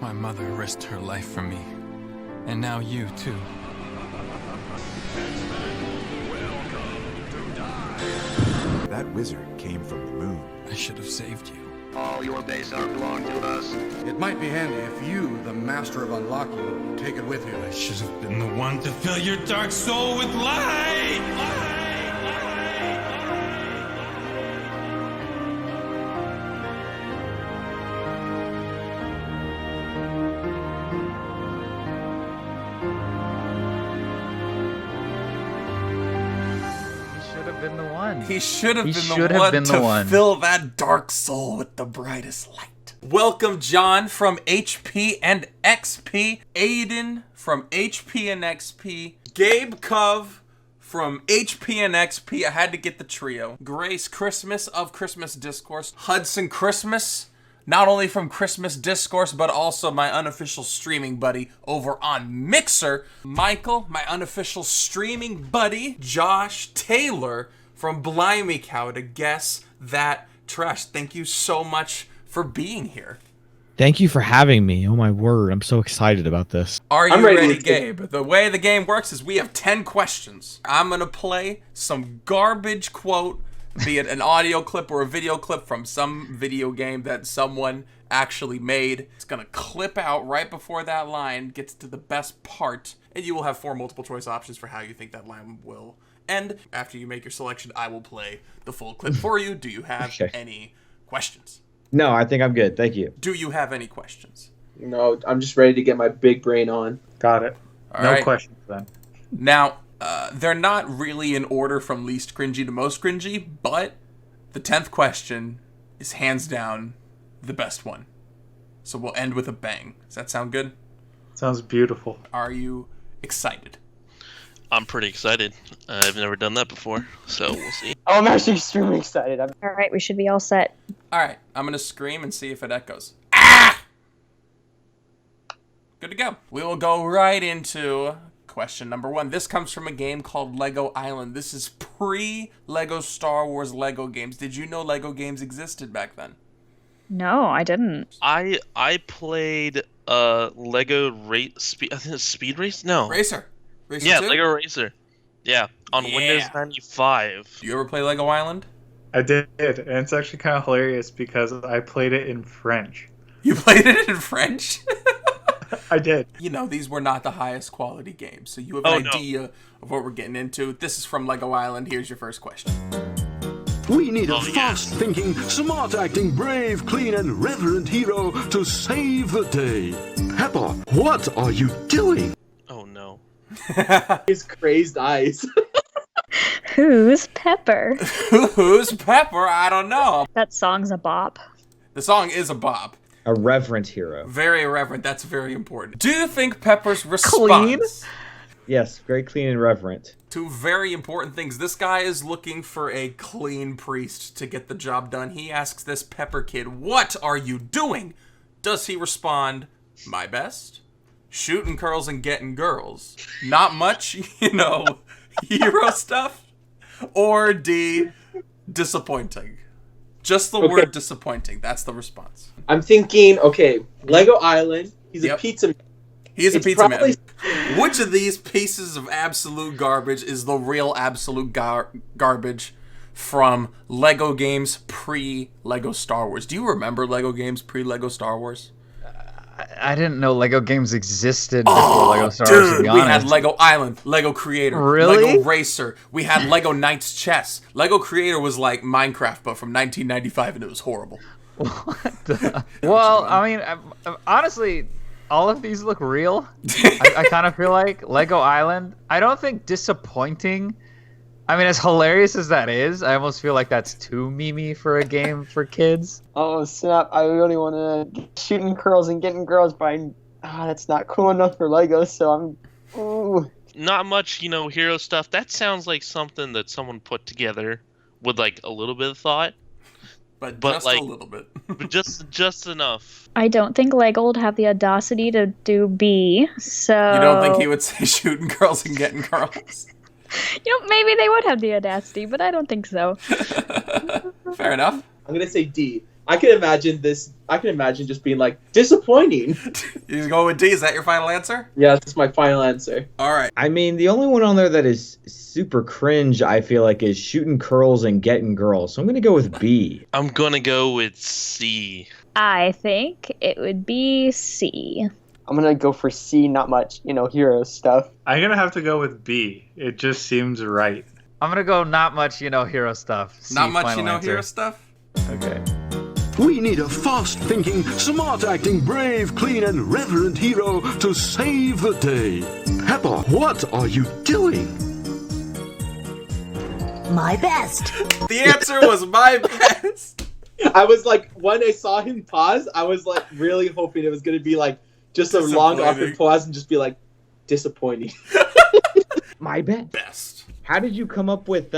My mother risked her life for me. And now you, too. That wizard came from the moon. I should have saved you. All your base art belong to us. It might be handy if you, the master of unlocking, take it with you. I should have been the one to fill your dark soul with light! Been the one. He should have been the one to fill that dark soul with the brightest light. Welcome, John from HP&XP, Aiden from HP&XP, Gabe Cove from HP&XP. I had to get the trio. Grace Christmas of Christmas Discourse, Hudson Christmas, not only from Christmas Discourse, but also my unofficial streaming buddy over on Mixer. Michael, my unofficial streaming buddy. Josh Taylor from Blimey Cow to Guess That Trash. Thank you so much for being here. Thank you for having me. Oh my word, I'm so excited about this. Are you ready, Gabe? The way the game works is we have 10 questions. I'm going to play some garbage quote, be it an audio clip or a video clip from some video game that someone actually made. It's going to clip out right before that line gets to the best part, and you will have 4 multiple choice options for how you think that line will end. After you make your selection, I will play the full clip for you. Do you have any questions? No, I think I'm good. Thank you. Do you have any questions? No, I'm just ready to get my big brain on. Got it. All no right. questions then. Now, they're not really in order from least cringy to most cringy, but the 10th question is hands down the best one. So we'll end with a bang. Does that sound good? Sounds beautiful. Are you excited? I'm pretty excited. I've never done that before, so we'll see. Oh, I'm actually extremely excited. All right, we should be all set. All right, I'm going to scream and see if it echoes. Ah! Good to go. We will go right into question number 1. This comes from a game called Lego Island. This is pre-Lego Star Wars Lego games. Did you know Lego games existed back then? No, I didn't. I played Lego Speed Race? No. Racer. Racer yeah, 2? Lego Racer. Yeah, on Windows 95. Do you ever play Lego Island? I did, and it's actually kind of hilarious because I played it in French. You played it in French? I did. You know, these were not the highest quality games, so you have an idea of what we're getting into. This is from Lego Island. Here's your first question. We need a fast-thinking, smart-acting, brave, clean, and reverent hero to save the day. Pepper, what are you doing? Oh, no. His crazed eyes. Who's Pepper? Who's Pepper? I don't know. That song's a bop. The song is a bop. A reverent hero. Very reverent. That's very important. Do you think Pepper's response... Clean? Yes, very clean and reverent. 2 very important things. This guy is looking for a clean priest to get the job done. He asks this Pepper kid, "What are you doing?" Does he respond, "My best"? Shooting curls and getting girls. Not much, hero stuff? Or D, disappointing? Just the word disappointing. That's the response. I'm thinking, Lego Island. He's a pizza man. He is a pizza man. Which of these pieces of absolute garbage is the real absolute garbage from Lego games pre-Lego Star Wars? Do you remember Lego games pre-Lego Star Wars? I didn't know Lego games existed before Lego Star Wars, to be honest. We had Lego Island, Lego Creator, Lego Racer. We had Lego Knights Chess. Lego Creator was like Minecraft, but from 1995, and it was horrible. Well, I mean, honestly, all of these look real. I kind of feel like Lego Island. I don't think disappointing. I mean, as hilarious as that is, I almost feel like that's too memey for a game for kids. Oh, snap. I really want to shooting curls and getting girls, but that's not cool enough for Lego, so I'm... Ooh. Not much, hero stuff. That sounds like something that someone put together with, like, a little bit of thought. But just like, a little bit. But just enough. I don't think Lego would have the audacity to do B, so... You don't think he would say shooting girls and getting girls? Maybe they would have the audacity, but I don't think so. Fair enough. I'm going to say D. I can imagine this. I can imagine just being like disappointing. You go with D. Is that your final answer? Yeah, that's my final answer. All right. I mean, the only one on there that is super cringe, I feel like, is shooting curls and getting girls. So I'm gonna go with B. I'm gonna go with C. I think it would be C. I'm gonna go for C. Not much, hero stuff. I'm gonna have to go with B. It just seems right. I'm gonna go not much, hero stuff. C, Not much, final answer. hero stuff? Okay. We need a fast-thinking, smart-acting, brave, clean, and reverent hero to save the day. Peppa, what are you doing? My best. The answer was my best. I was like, when I saw him pause, I was like really hoping it was gonna be like just a long awkward pause and just be like disappointing. My best. How did you come up with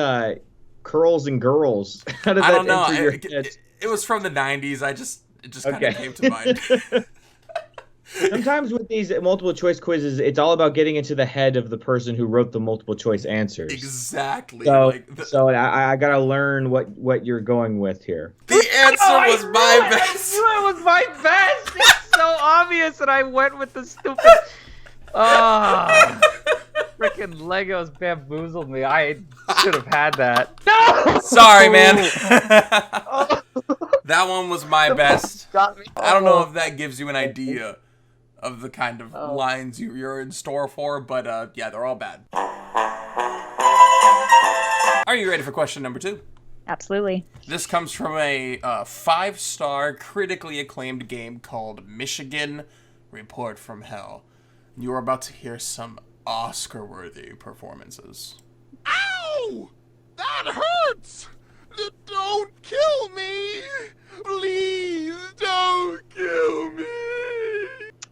curls and girls? How did I that don't know. enter your head? It was from the 90s. It just kind of came to mind. Sometimes with these multiple choice quizzes, it's all about getting into the head of the person who wrote the multiple choice answers. Exactly. So I gotta learn what you're going with here. The answer was my best. I knew it was my best. It's so obvious that I went with the stupid. Freaking Legos bamboozled me. I should have had that. No! Sorry, man. That one was my best. Got me. I don't know if that gives you an idea of the kind of lines you're in store for, but yeah, they're all bad. Are you ready for question number 2? Absolutely. This comes from a 5-star, critically acclaimed game called Michigan Report from Hell. You are about to hear some Oscar-worthy performances. Ow! That hurts! Don't kill me! Please don't kill me!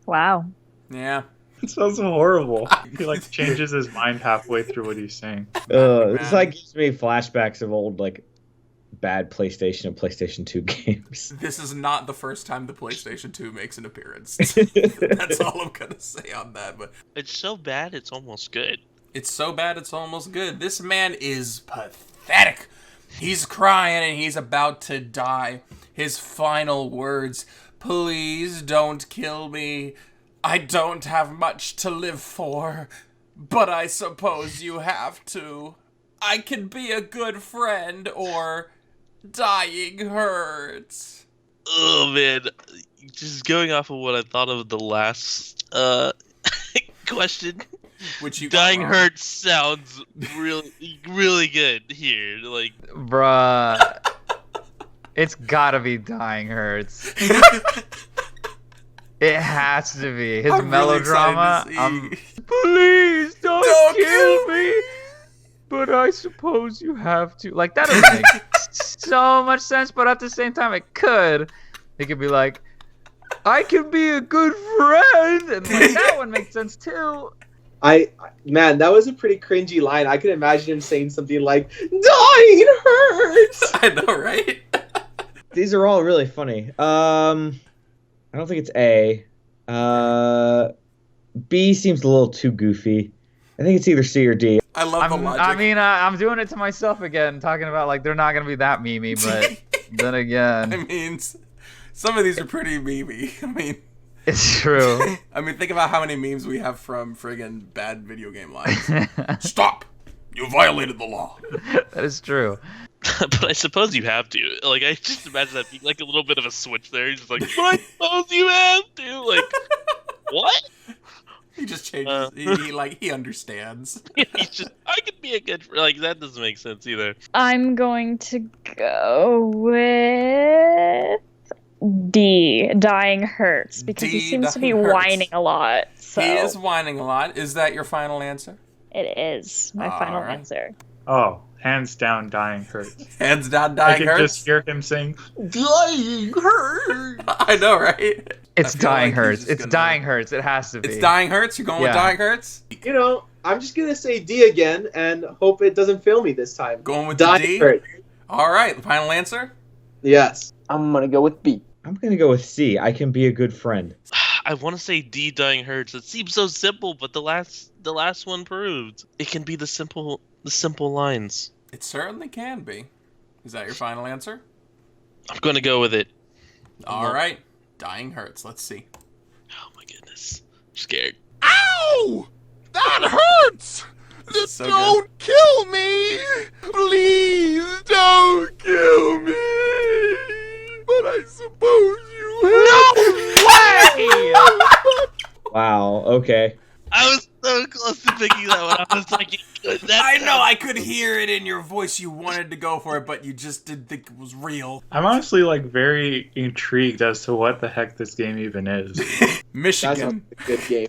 Wow. Yeah. It sounds horrible. He like changes his mind halfway through what he's saying. This like gives me flashbacks of old like bad PlayStation and PlayStation 2 games. This is not the first time the PlayStation 2 makes an appearance. That's all I'm gonna say on that. But it's so bad, it's almost good. It's so bad, it's almost good. This man is pathetic. He's crying and he's about to die. His final words, "Please don't kill me. I don't have much to live for, but I suppose you have to. I can be a good friend, or dying hurts." Oh man, just going off of what I thought of the last question, which you dying hurts sounds really good here. Like, bruh, it's gotta be dying hurts. It has to be his melodrama. Please don't kill me. But I suppose you have to. Like, that doesn't make so much sense, but at the same time, it could. It could be like, I can be a good friend. And like, that one makes sense, too. Man, that was a pretty cringy line. I could imagine him saying something like, dying hurts! I know, right? These are all really funny. I don't think it's A. B seems a little too goofy. I think it's either C or D. I love the logic. I mean, I'm doing it to myself again, talking about like they're not gonna be that memey, but then again, I mean, some of these are pretty memey. I mean, it's true. I mean, think about how many memes we have from friggin' bad video game lines. Stop! You violated the law. That is true. But I suppose you have to. Like, I just imagine that being like a little bit of a switch there. He's just like, but I suppose you have to. Like, what? He just changes. He understands. He's just, I could be a good friend. Like, that doesn't make sense either. I'm going to go with D. Dying hurts, because he seems to be whining a lot. So. He is whining a lot. Is that your final answer? It is my final answer. Oh, hands down, dying hurts. Hands down, dying hurts. I can just hear him saying, "Dying hurts." I know, right? It's dying hurts. It's dying hurts. It has to be. It's dying hurts. You're going with dying hurts. You know, I'm just gonna say D again and hope it doesn't fail me this time. Going with dying the D. Hurts. All right, the final answer. Yes, I'm gonna go with B. I'm gonna go with C. I can be a good friend. I want to say D. Dying hurts. It seems so simple, but the last one proved it can be the simple lines. It certainly can be. Is that your final answer? I'm gonna go with it. All right. Dying hurts. Let's see. Oh my goodness. I'm scared. Ow! That hurts! So Don't kill me! Please don't kill me! But I suppose you Wow. Okay. I was so close to picking that one. I was like, I know, I could hear it in your voice. You wanted to go for it, but you just didn't think it was real. I'm honestly like very intrigued as to what the heck this game even is. Michigan. That's a good game.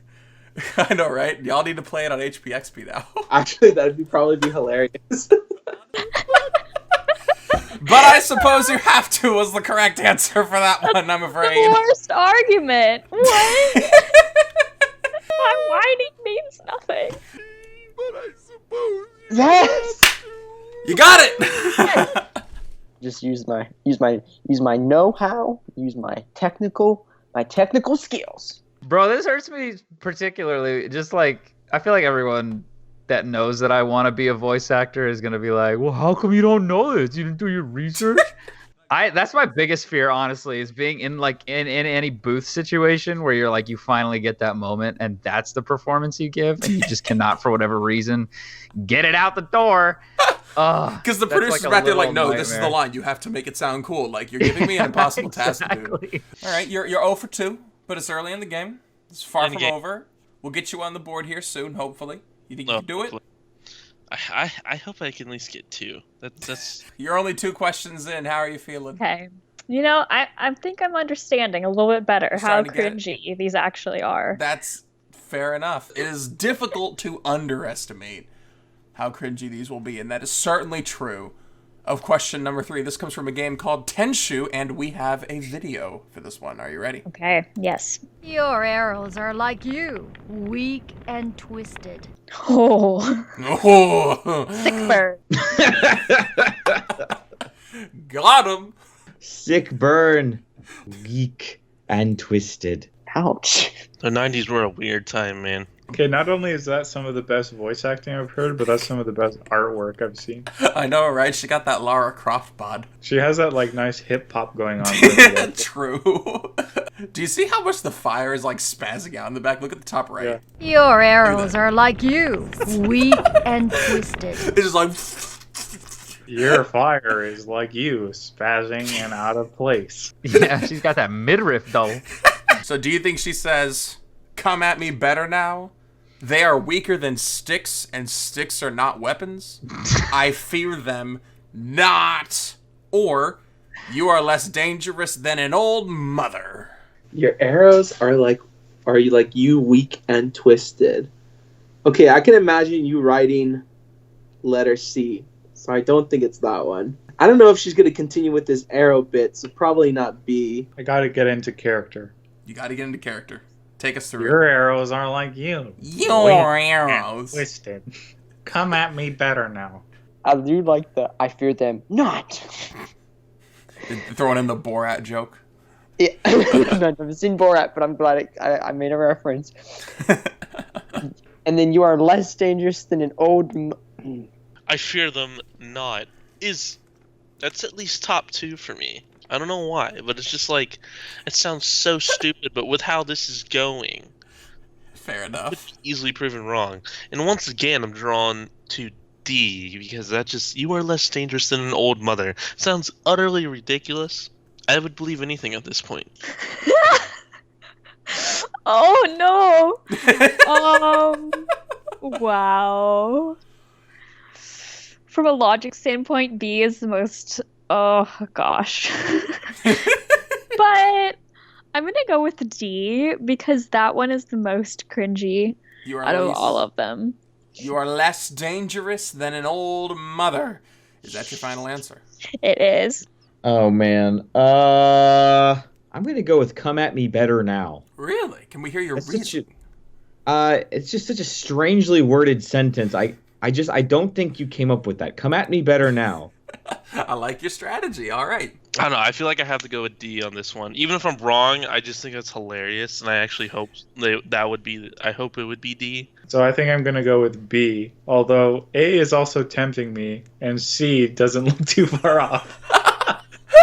I know, right? Y'all need to play it on HP&XP now. Actually, that'd probably be hilarious. But I suppose you have to was the correct answer for that one, I'm afraid. The worst argument. What? Whining means nothing. But I suppose Yes. You got it. Just use my know-how, use my technical skills. Bro, this hurts me particularly. Just like, I feel like everyone that knows that I want to be a voice actor is going to be like, well, how come you don't know this? You didn't do your research? That's my biggest fear, honestly, is being in like in any booth situation where you're like, you finally get that moment and that's the performance you give and you just cannot, for whatever reason, get it out the door. Because the producer's back there like, no, this is the line. You have to make it sound cool. Like, you're giving me an impossible task to do. All right, you're 0 for 2, but it's early in the game. It's far from over. We'll get you on the board here soon, hopefully. You think you can do it? I hope I can at least get 2. That's. You're only 2 questions in. How are you feeling? Okay. You know, I think I'm understanding a little bit better how cringy these actually are. That's fair enough. It is difficult to underestimate how cringy these will be, and that is certainly true of question number 3. This comes from a game called Tenshu, and we have a video for this one. Are you ready? Okay, yes. Your arrows are like you, weak and twisted. Oh. Sick bird. Got him. Sick burn. Weak and twisted. Ouch. The 90s were a weird time, man. Okay, not only is that some of the best voice acting I've heard, but that's some of the best artwork I've seen. I know, right? She got that Lara Croft bod. She has that like nice hip hop going on. True. Do you see how much the fire is like spazzing out in the back? Look at the top right. Yeah. Your arrows are like you, weak and twisted. It's just like... Your fire is like you, spazzing and out of place. Yeah, she's got that midriff though. So do you think she says, come at me better now? They are weaker than sticks, and sticks are not weapons. I fear them not. Or, you are less dangerous than an old mother. Your arrows are you weak and twisted. Okay, I can imagine you writing letter C, so I don't think it's that one. I don't know if she's going to continue with this arrow bit, so probably not B. I gotta get into character. You gotta get into character. Take us through Your it. arrows are like you. Your arrows. Twisted. Come at me better now. I do like the I fear them not. Throwing in the Borat joke. Yeah. I've never seen Borat, but I'm glad I made a reference. And then you are less dangerous than an old... I fear them not. That's at least top 2 for me. I don't know why, but it's just like, it sounds so stupid, but with how this is going, fair enough. Easily proven wrong. And once again, I'm drawn to D, because that just, you are less dangerous than an old mother. Sounds utterly ridiculous. I would believe anything at this point. Oh no! Wow. From a logic standpoint, B is the most... Oh, gosh. But I'm going to go with D because that one is the most cringy out of all of them. You are less dangerous than an old mother. Is that your final answer? It is. Oh, man. I'm going to go with come at me better now. Really? Can we hear your reason? It's just such a strangely worded sentence. I don't think you came up with that. Come at me better now. I like your strategy. All right. I don't know. I feel like I have to go with D on this one. Even if I'm wrong, I just think it's hilarious, and I actually hope I hope it would be D. So I think I'm going to go with B, although A is also tempting me, and C doesn't look too far off.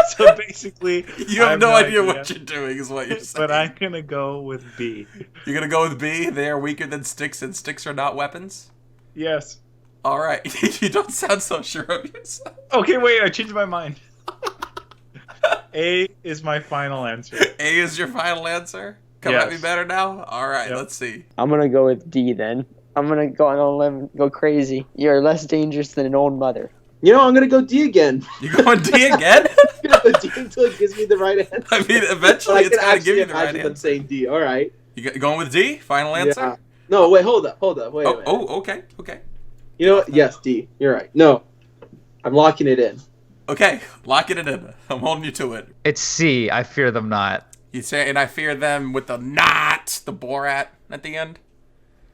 So basically, You have no idea what you're doing, is what you're saying. But I'm gonna go with B. You're gonna go with B? They are weaker than sticks, and sticks are not weapons? Yes. Alright. You don't sound so sure of yourself. Okay, wait, I changed my mind. A is my final answer. A is your final answer? Come at me better now? Alright, let's see. I'm gonna go with D then. I'm gonna go on a limb and go crazy. You're less dangerous than an old mother. You know, I'm gonna go D again. You going D again? I'm gonna go D until it gives me the right answer. I mean, eventually it's gonna give you the right answer. I'm saying D. All right. You going with D? Final answer? Yeah. No, wait, hold up. Wait a minute. Okay. You know what? Yes, D. You're right. No, I'm locking it in. Okay, locking it in. I'm holding you to it. It's C. I fear them not. You say, and I fear them with the not, the Borat at the end?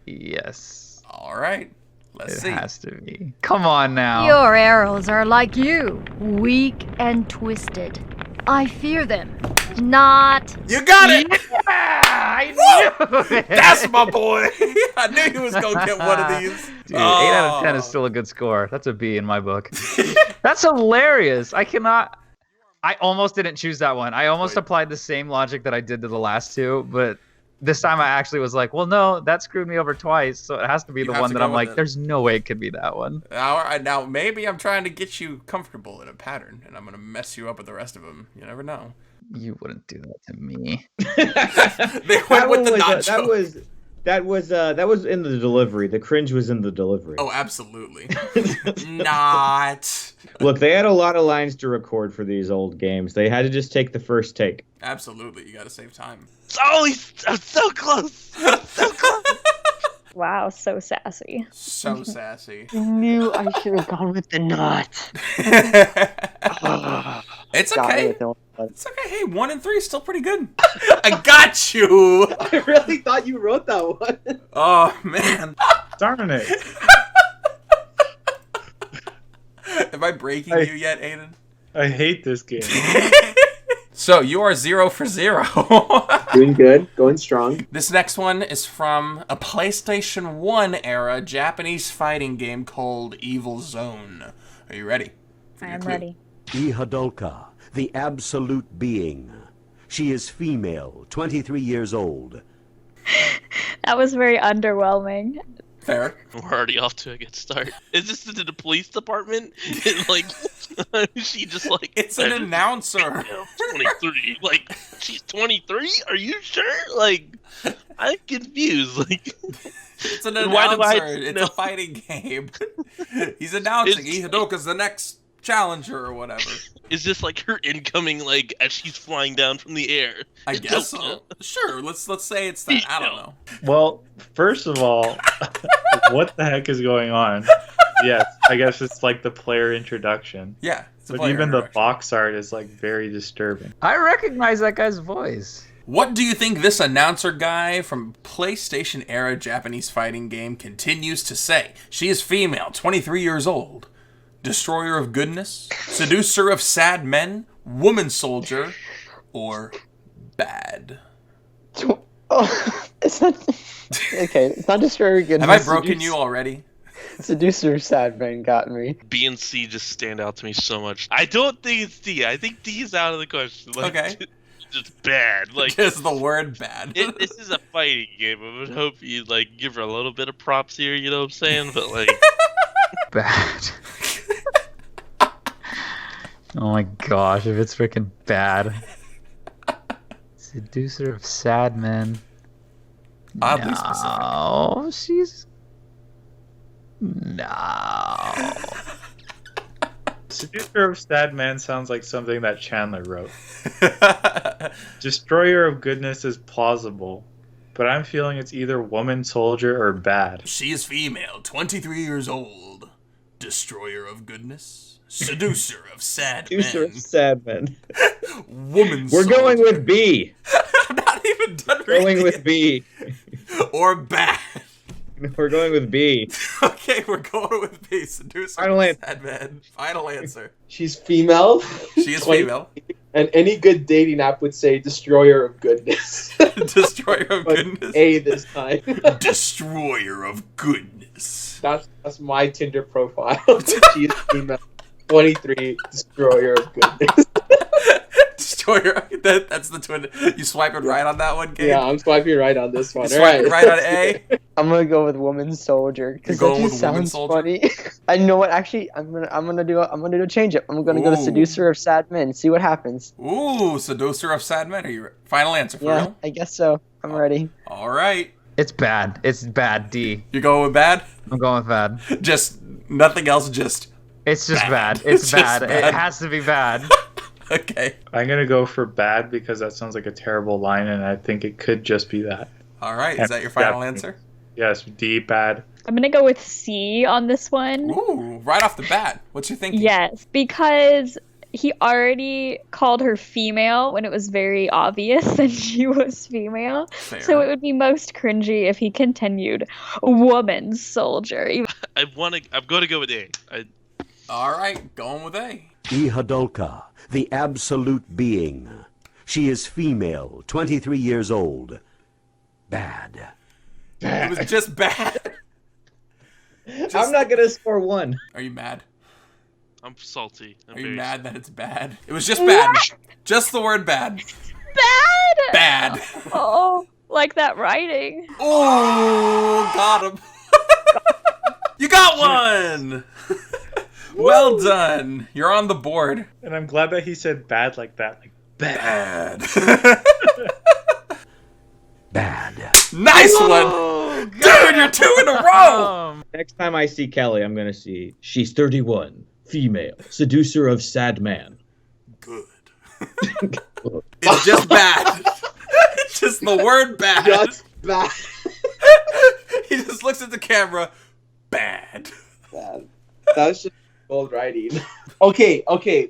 Yes. All right. Let's see. It has to be. Come on now. Your arrows are like you, weak and twisted. I fear them. Not. You got it! Yeah, I knew it. That's my boy. I knew he was going to get one of these. Dude, 8 out of 10 is still a good score. That's a B in my book. That's hilarious. I almost didn't choose that one. I almost applied the same logic that I did to the last two, but this time I actually was like, well, no, that screwed me over twice, so it has to be the one that I'm like, there's no way it could be that one. Now, maybe I'm trying to get you comfortable in a pattern, and I'm going to mess you up with the rest of them. You never know. You wouldn't do that to me. They went with the nacho. That was in the delivery. The cringe was in the delivery. Oh, absolutely. Not. Look, they had a lot of lines to record for these old games. They had to just take the first take. Absolutely. You got to save time. Oh, I'm so close. So close. Wow, so sassy. So sassy. I knew I should have gone with the not. It's okay. It's okay. Hey, 1 and 3 is still pretty good. I got you. I really thought you wrote that one. Oh, man. Darn it. Am I breaking you yet, Aiden? I hate this game. So, you are 0 for 0. Doing good. Going strong. This next one is from a PlayStation 1 era Japanese fighting game called Evil Zone. Are you ready? I am ready. Ihadolka, the absolute being. She is female, 23 years old. That was very underwhelming. Fair. We're already off to a good start. Is this in the police department? Like, she just like... It's an announcer. 23. Like, she's 23? Are you sure? Like, I'm confused. Like, it's an announcer. It's a fighting game. He's announcing Ihadolka's the next challenger or whatever. Is this like her incoming, like, as she's flying down from the air? I guess so. Sure, let's say it's that. I don't know. Well, first of all, what the heck is going on? Yes, I guess it's like the player introduction. Yeah, but even the box art is like very disturbing. I recognize that guy's voice. What do you think this announcer guy from PlayStation era Japanese fighting game continues to say? She is female, 23 years old. Destroyer of goodness, seducer of sad men, woman soldier, or bad? Oh, it's not. Okay, it's not destroyer of goodness. Have I broken you already? Seducer of sad men got me. B and C just stand out to me so much. I don't think it's D. I think D is out of the question. Like, okay. Just bad. Like, just the word bad. This is a fighting game. I would hope you like give her a little bit of props here. You know what I'm saying? But like, bad. Oh my gosh, if it's freaking bad. Seducer of sad men. Oddly specific. No, she's... No. Seducer of sad men sounds like something that Chandler wrote. Destroyer of goodness is plausible, but I'm feeling it's either woman soldier or bad. She is female, 23 years old. Destroyer of goodness. Seducer of sad men. Seducer of sad men. Woman We're soldier. going with B. I'm not even done reading. Going with B. Or bad. We're going with B. Okay, we're going with B. Seducer Final of answer. sad men. Final answer. She's female. She is female. And any good dating app would say destroyer of goodness. Destroyer of goodness. A this time. Destroyer of goodness. That's my Tinder profile. She is female. 23, destroyer of goodness. That's the twin. You swiping right on that one, Gabe? Yeah, I'm swiping right on this one. You swiping right on A? I'm gonna go with woman soldier because You're that going just with woman sounds soldier? funny. I know what. Actually, I'm gonna do a change up. I'm gonna go to Ooh. seducer of sad men. See what happens. Ooh, seducer of sad men. Are you final answer for Yeah, real? I guess so. I'm ready. All right. It's bad. It's bad. D. You going with bad? I'm going with bad. Just nothing else. Just. It's just bad. It's It's just bad. bad. It has to be bad. Okay. I'm gonna go for bad because that sounds like a terrible line, and I think it could just be that. All right. Is that your final answer? Yes, D, bad. I'm gonna go with C on this one. Ooh, right off the bat. What's your thinking? Yes, because he already called her female when it was very obvious that she was female. Fair. So it would be most cringy if he continued woman soldier. I'm going to go with A. All right. Going with A. Ihadolka, the absolute being. She is female, 23 years old. Bad. It was just bad. I'm not gonna score one. Are you mad? I'm salty. Are you mad that it's bad? It was just bad. Just the word bad. Bad! Bad. Oh, like that writing. Oh, got him. You got one. Well done. You're on the board. And I'm glad that he said bad like that. Like, Bad. Bad. Nice one. Dude, you're 2 in a row. Next time I see Kelly, I'm gonna see she's 31, female, seducer of sad man. Good. It's just bad. It's just the word bad. Just bad. He just looks at the camera. Bad. Bad. That was just bold writing. Okay,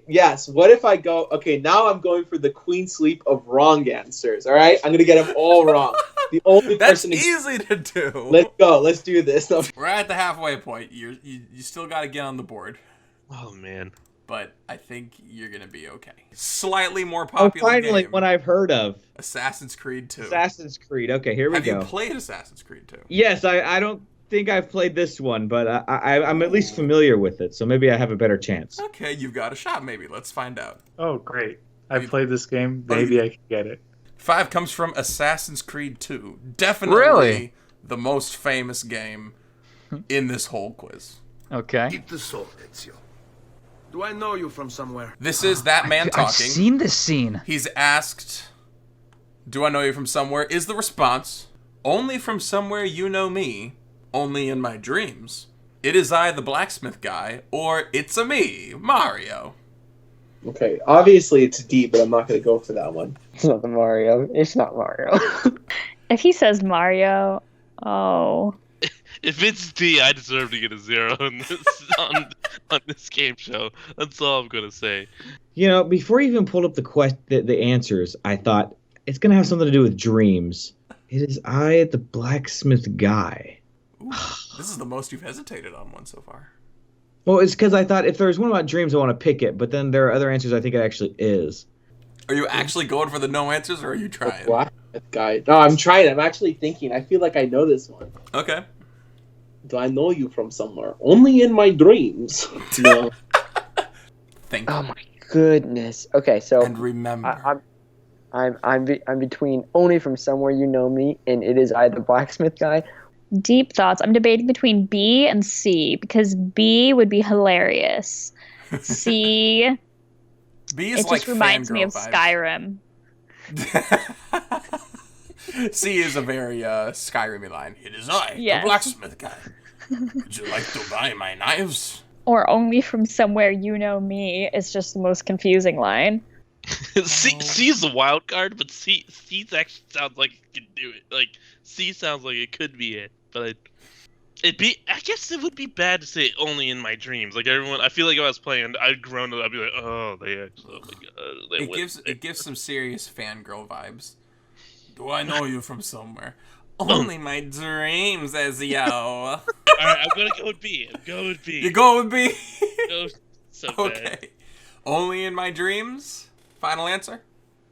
yes. What if I go... Okay, now I'm going for the queen sleep of wrong answers, all right? I'm going to get them all wrong. The only That's person... easy to do. Let's go. Let's do this. We're at the halfway point. You still got to get on the board. Oh, man. But I think you're going to be okay. Slightly more Oh, popular finally, game. one I've heard of. Assassin's Creed 2. Assassin's Creed. Okay, here we Have go. you played Assassin's Creed 2? Yes, I don't think I've played this one, but I'm at least familiar with it, so maybe I have a better chance. Okay, you've got a shot maybe. Let's find out. oh, great. I played this game. Maybe I can get it. 5 comes from Assassin's Creed 2. Definitely Really? the most famous game in this whole quiz. Okay. Eat the sword, Ezio. Do I know you from somewhere? This is that man talking. I've seen this scene. He's asked, "Do I know you from somewhere?" Is the response, "Only from somewhere you know me, only in my dreams. It is I, the blacksmith guy," or "It's a me, Mario." Okay, obviously it's D, but I'm not going to go for that one. It's not the Mario. It's not Mario. If he says Mario, oh. If it's D, I deserve to get a 0 on this game show. That's all I'm gonna say. You know, before you even pulled up the answers, I thought it's gonna have something to do with dreams. It is I, the blacksmith guy. Ooh, this is the most you've hesitated on one so far. Well, it's because I thought if there's one about dreams, I want to pick it, but then there are other answers I think it actually is. Are you actually going for the no answers, or are you trying? Blacksmith guy. No, I'm trying. I'm actually thinking. I feel like I know this one. Okay. Do I know you from somewhere? Only in my dreams. No. Think. Oh my goodness. Okay, so And remember. I'm between only from somewhere you know me and it is I, the blacksmith guy. Deep thoughts. I'm debating between B and C because B would be hilarious. C, B is it like just reminds me of fangirl Skyrim. C is a very Skyrim-y line. It is I, Yes. the blacksmith guy. Would you like to buy my knives? Or only from somewhere you know me is just the most confusing line. C is a wild card, but C actually sounds like it can do it. Like C sounds like it could be it, but I guess it would be bad to say only in my dreams. Like everyone, I feel like if I was playing, I'd groan it. I'd be like, oh, oh my god, It gives some serious fangirl vibes. Do I know you from somewhere? Only my dreams, Ezio. Alright, I'm gonna go with B. You go with B? Oh, so Okay. bad. Only in my dreams? Final answer?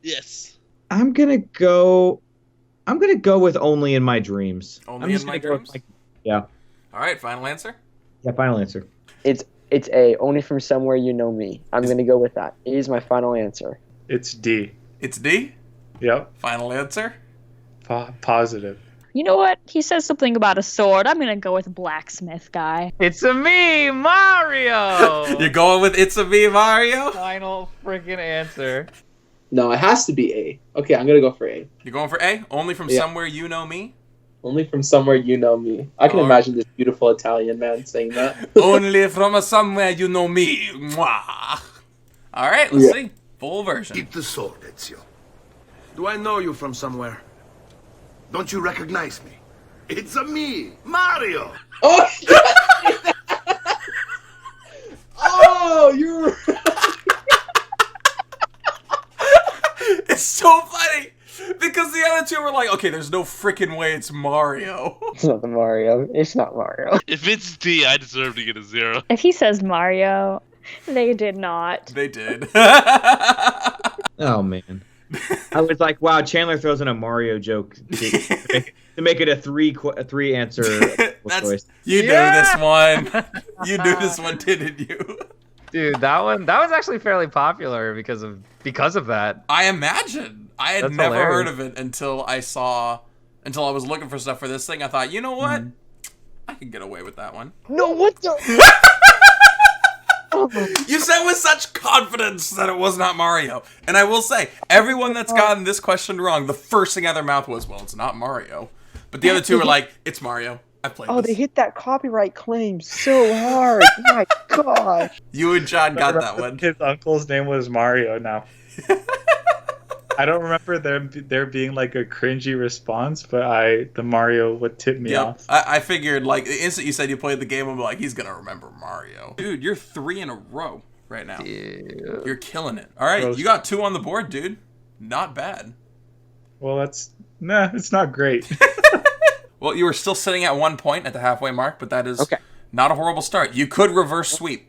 Yes. I'm gonna go with only in my dreams. Only in my dreams? Yeah. Alright, final answer? Yeah, final answer. It's A, only from somewhere you know me. I'm gonna go with that. A is my final answer. It's D. It's D? Yep. Final answer? Positive. You know what? He says something about a sword. I'm gonna go with blacksmith guy. It's a me, Mario. You're going with It's a Me, Mario? Final freaking answer. No, it has to be A. Okay, I'm gonna go for A. You're going for A? Only from somewhere you know me? Only from somewhere you know me. I can imagine this beautiful Italian man saying that. Only from somewhere you know me. Mwah. All right, let's see. Full version. Keep the sword, Ezio. Do I know you from somewhere? Don't you recognize me? It's a me, Mario. Oh, oh, you're. It's so funny because the other two were like, okay, there's no freaking way it's Mario. It's not the Mario. It's not Mario. If it's D, I deserve to get a 0. If he says Mario, they did not. They did. Oh man. I was like, wow, Chandler throws in a Mario joke to make it a three answer choice. You knew this one. You knew this one, didn't you? Dude, that was actually fairly popular because of that. I imagine. I had That's never hilarious. heard of it until I was looking for stuff for this thing. I thought, you know what? I can get away with that one. No, what the? You said with such confidence that it was not Mario. And I will say, everyone that's gotten this question wrong, the first thing out of their mouth was, well, it's not Mario. But the other two were like, it's Mario. I played Oh, this. they hit that copyright claim so hard. My gosh. You and John got that one. His uncle's name was Mario now. I don't remember there being like a cringy response, but the Mario would tip me off. I figured, like, the instant you said you played the game, I'm like, he's gonna remember Mario. Dude, you're 3 in a row right now. Dude. You're killing it. All right, you got 2 on the board, dude. Not bad. Well, it's not great. Well, you were still sitting at 1 point at the halfway mark, but that is not a horrible start. You could reverse sweep.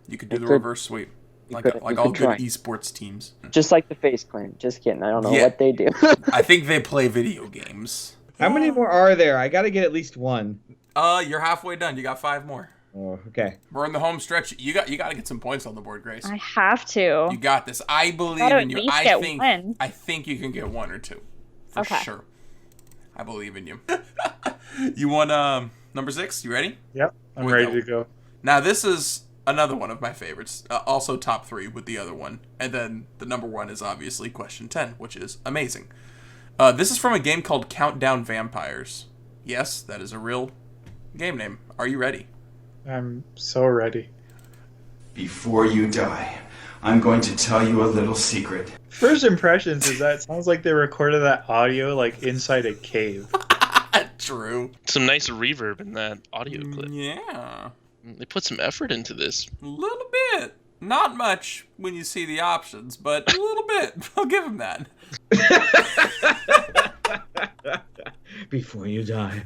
You could do the reverse sweep. Like all good esports teams. Just like the face clan. Just kidding. I don't know what they do. I think they play video games. How many more are there? I gotta get at least one. You're halfway done. You got 5 more. Oh, okay. We're in the home stretch. You got to get some points on the board, Grace. I have to. You got this. I believe Gotta in you. at least I get think one. I think you can get 1 or 2. For sure. I believe in you. You want number 6? You ready? Yep. I'm ready to go. Now this is another one of my favorites. Also top 3 with the other one. And then the number 1 is obviously question 10, which is amazing. This is from a game called Countdown Vampires. Yes, that is a real game name. Are you ready? I'm so ready. Before you die, I'm going to tell you a little secret. First impressions is that it sounds like they recorded that audio like inside a cave. True. Some nice reverb in that audio clip. Yeah. They put some effort into this. A little bit. Not much when you see the options, but a little bit. I'll give him that. Before you die.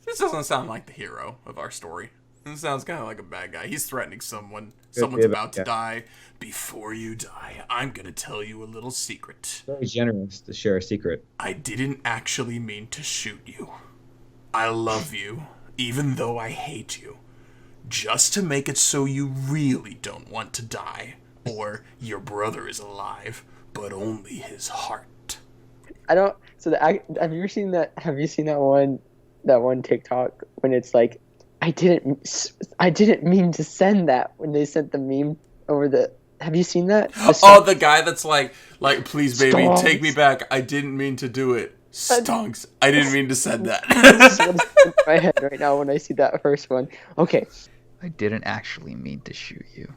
This doesn't sound like the hero of our story. This sounds kind of like a bad guy. He's threatening someone. Someone's about to die. Before you die, I'm going to tell you a little secret. Very generous to share a secret. I didn't actually mean to shoot you. I love you, even though I hate you. Just to make it so you really don't want to die. Or your brother is alive, but only his heart. I don't. So have you seen that? Have you seen that one TikTok when it's like, I didn't mean to send that when they sent the meme over the. Have you seen that? The guy that's like, please, baby, Stonks. take me back. I didn't mean to do it. Stonks. I didn't mean to send that. That's what's in my head right now when I see that first one. Okay. I didn't actually mean to shoot you.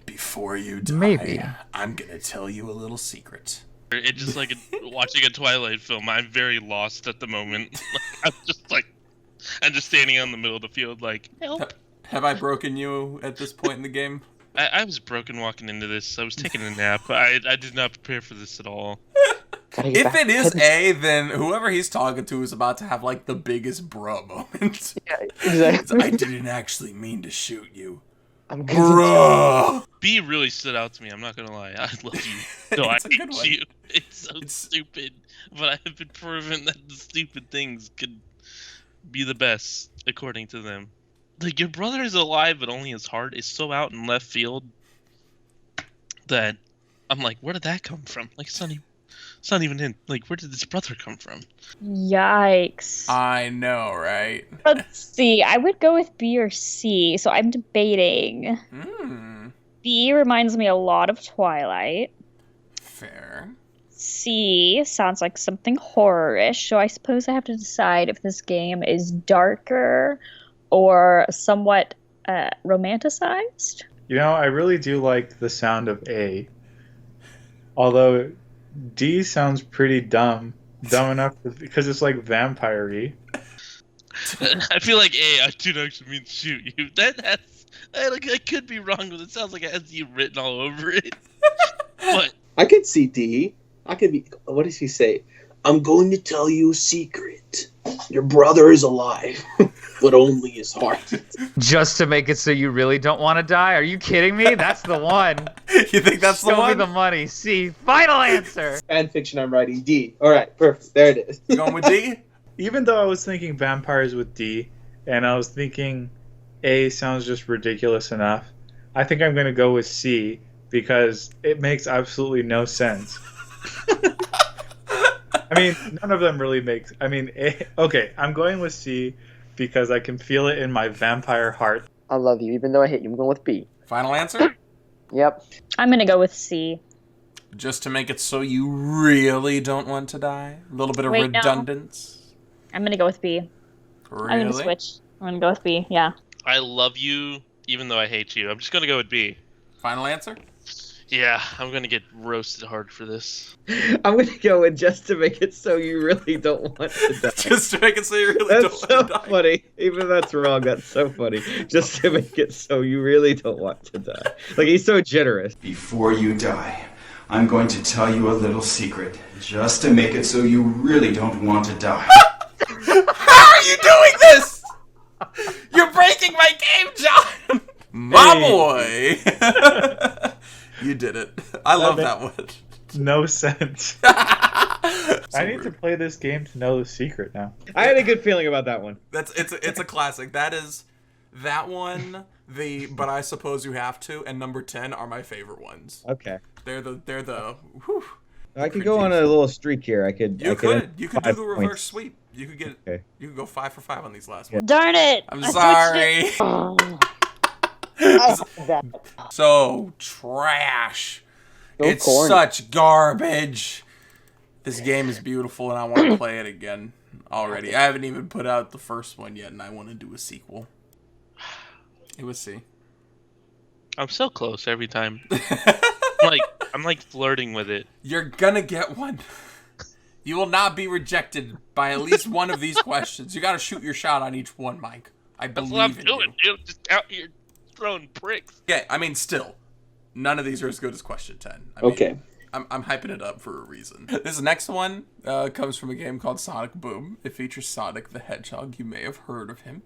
Before you die, Maybe. I'm gonna tell you a little secret. It's just like watching a Twilight film. I'm very lost at the moment. I'm just standing on the middle of the field like, help. Have I broken you at this point in the game? I was broken walking into this. I was taking a nap. I did not prepare for this at all. If it is A, then whoever he's talking to is about to have like the biggest bruh moment. Yeah, exactly. I didn't actually mean to shoot you. I'm bruh. B really stood out to me. I'm not gonna lie. I love you. No, I hate you. It's so stupid, but I have been proven that the stupid things could be the best according to them. Like, your brother is alive, but only his heart is so out in left field that I'm like, where did that come from? Like, it's not even in. Like, where did this brother come from? Yikes. I know, right? Let's see. I would go with B or C, so I'm debating. B reminds me a lot of Twilight. Fair. C sounds like something horror-ish, so I suppose I have to decide if this game is darker or somewhat romanticized. You know, I really do like the sound of A. Although D sounds pretty dumb. Dumb enough because it's like vampire-y. I feel like A, I do actually mean shoot you. I could be wrong, but it sounds like it has you written all over it. But I could see D. I could be. What does he say? I'm going to tell you a secret. Your brother is alive, but only his heart. Just to make it so you really don't want to die? Are you kidding me? That's the one. You think that's the Show one? me the money. C. Final answer. Fan fiction. I'm writing D. All right, perfect. There it is. You going with D? Even though I was thinking vampires with D, and I was thinking A sounds just ridiculous enough, I think I'm going to go with C because it makes absolutely no sense. I mean, none of them really makes. I mean, okay, I'm going with C because I can feel it in my vampire heart. I love you, even though I hate you. I'm going with B. Final answer? Yep. I'm gonna go with C. Just to make it so you really don't want to die? A little bit of Wait, no. redundance? I'm gonna go with B. Really? I'm gonna switch. I'm gonna go with B, yeah. I love you, even though I hate you. I'm just gonna go with B. Final answer? Yeah, I'm gonna get roasted hard for this. I'm gonna go with just to make it so you really don't want to die. Just to make it so you really That's don't so want to die. funny. Even if that's wrong, that's so funny. Just to make it so you really don't want to die. Like, he's so generous. Before you die, I'm going to tell you a little secret, just to make it so you really don't want to die. How are you doing this? You're breaking my game, John! My boy! You did it. I love that one. No sense. I need to play this game to know the secret now. I had a good feeling about that one. It's a classic. That is that one, but I suppose you have to, and number 10 are my favorite ones. Okay. They're the whew. I could go on a little streak here. I could. You could do the 5 reverse points. sweep. You could get Okay. you could go 5 for 5 on these last ones. Darn it! I'm I sorry. switched it. I hate that. So trash. So It's corny. such garbage. This game is beautiful and I want to play it again already. I haven't even put out the first one yet and I want to do a sequel. It was C. I'm so close every time. I'm like flirting with it. You're gonna get one. You will not be rejected by at least one of these questions. You gotta shoot your shot on each one, Mike. I That's believe what I'm in doing, you. dude. Just out here throwing bricks. Okay, I mean, still, none of these are as good as question 10. I mean, Okay. I'm hyping it up for a reason. This next one comes from a game called Sonic Boom. It features Sonic the Hedgehog. You may have heard of him.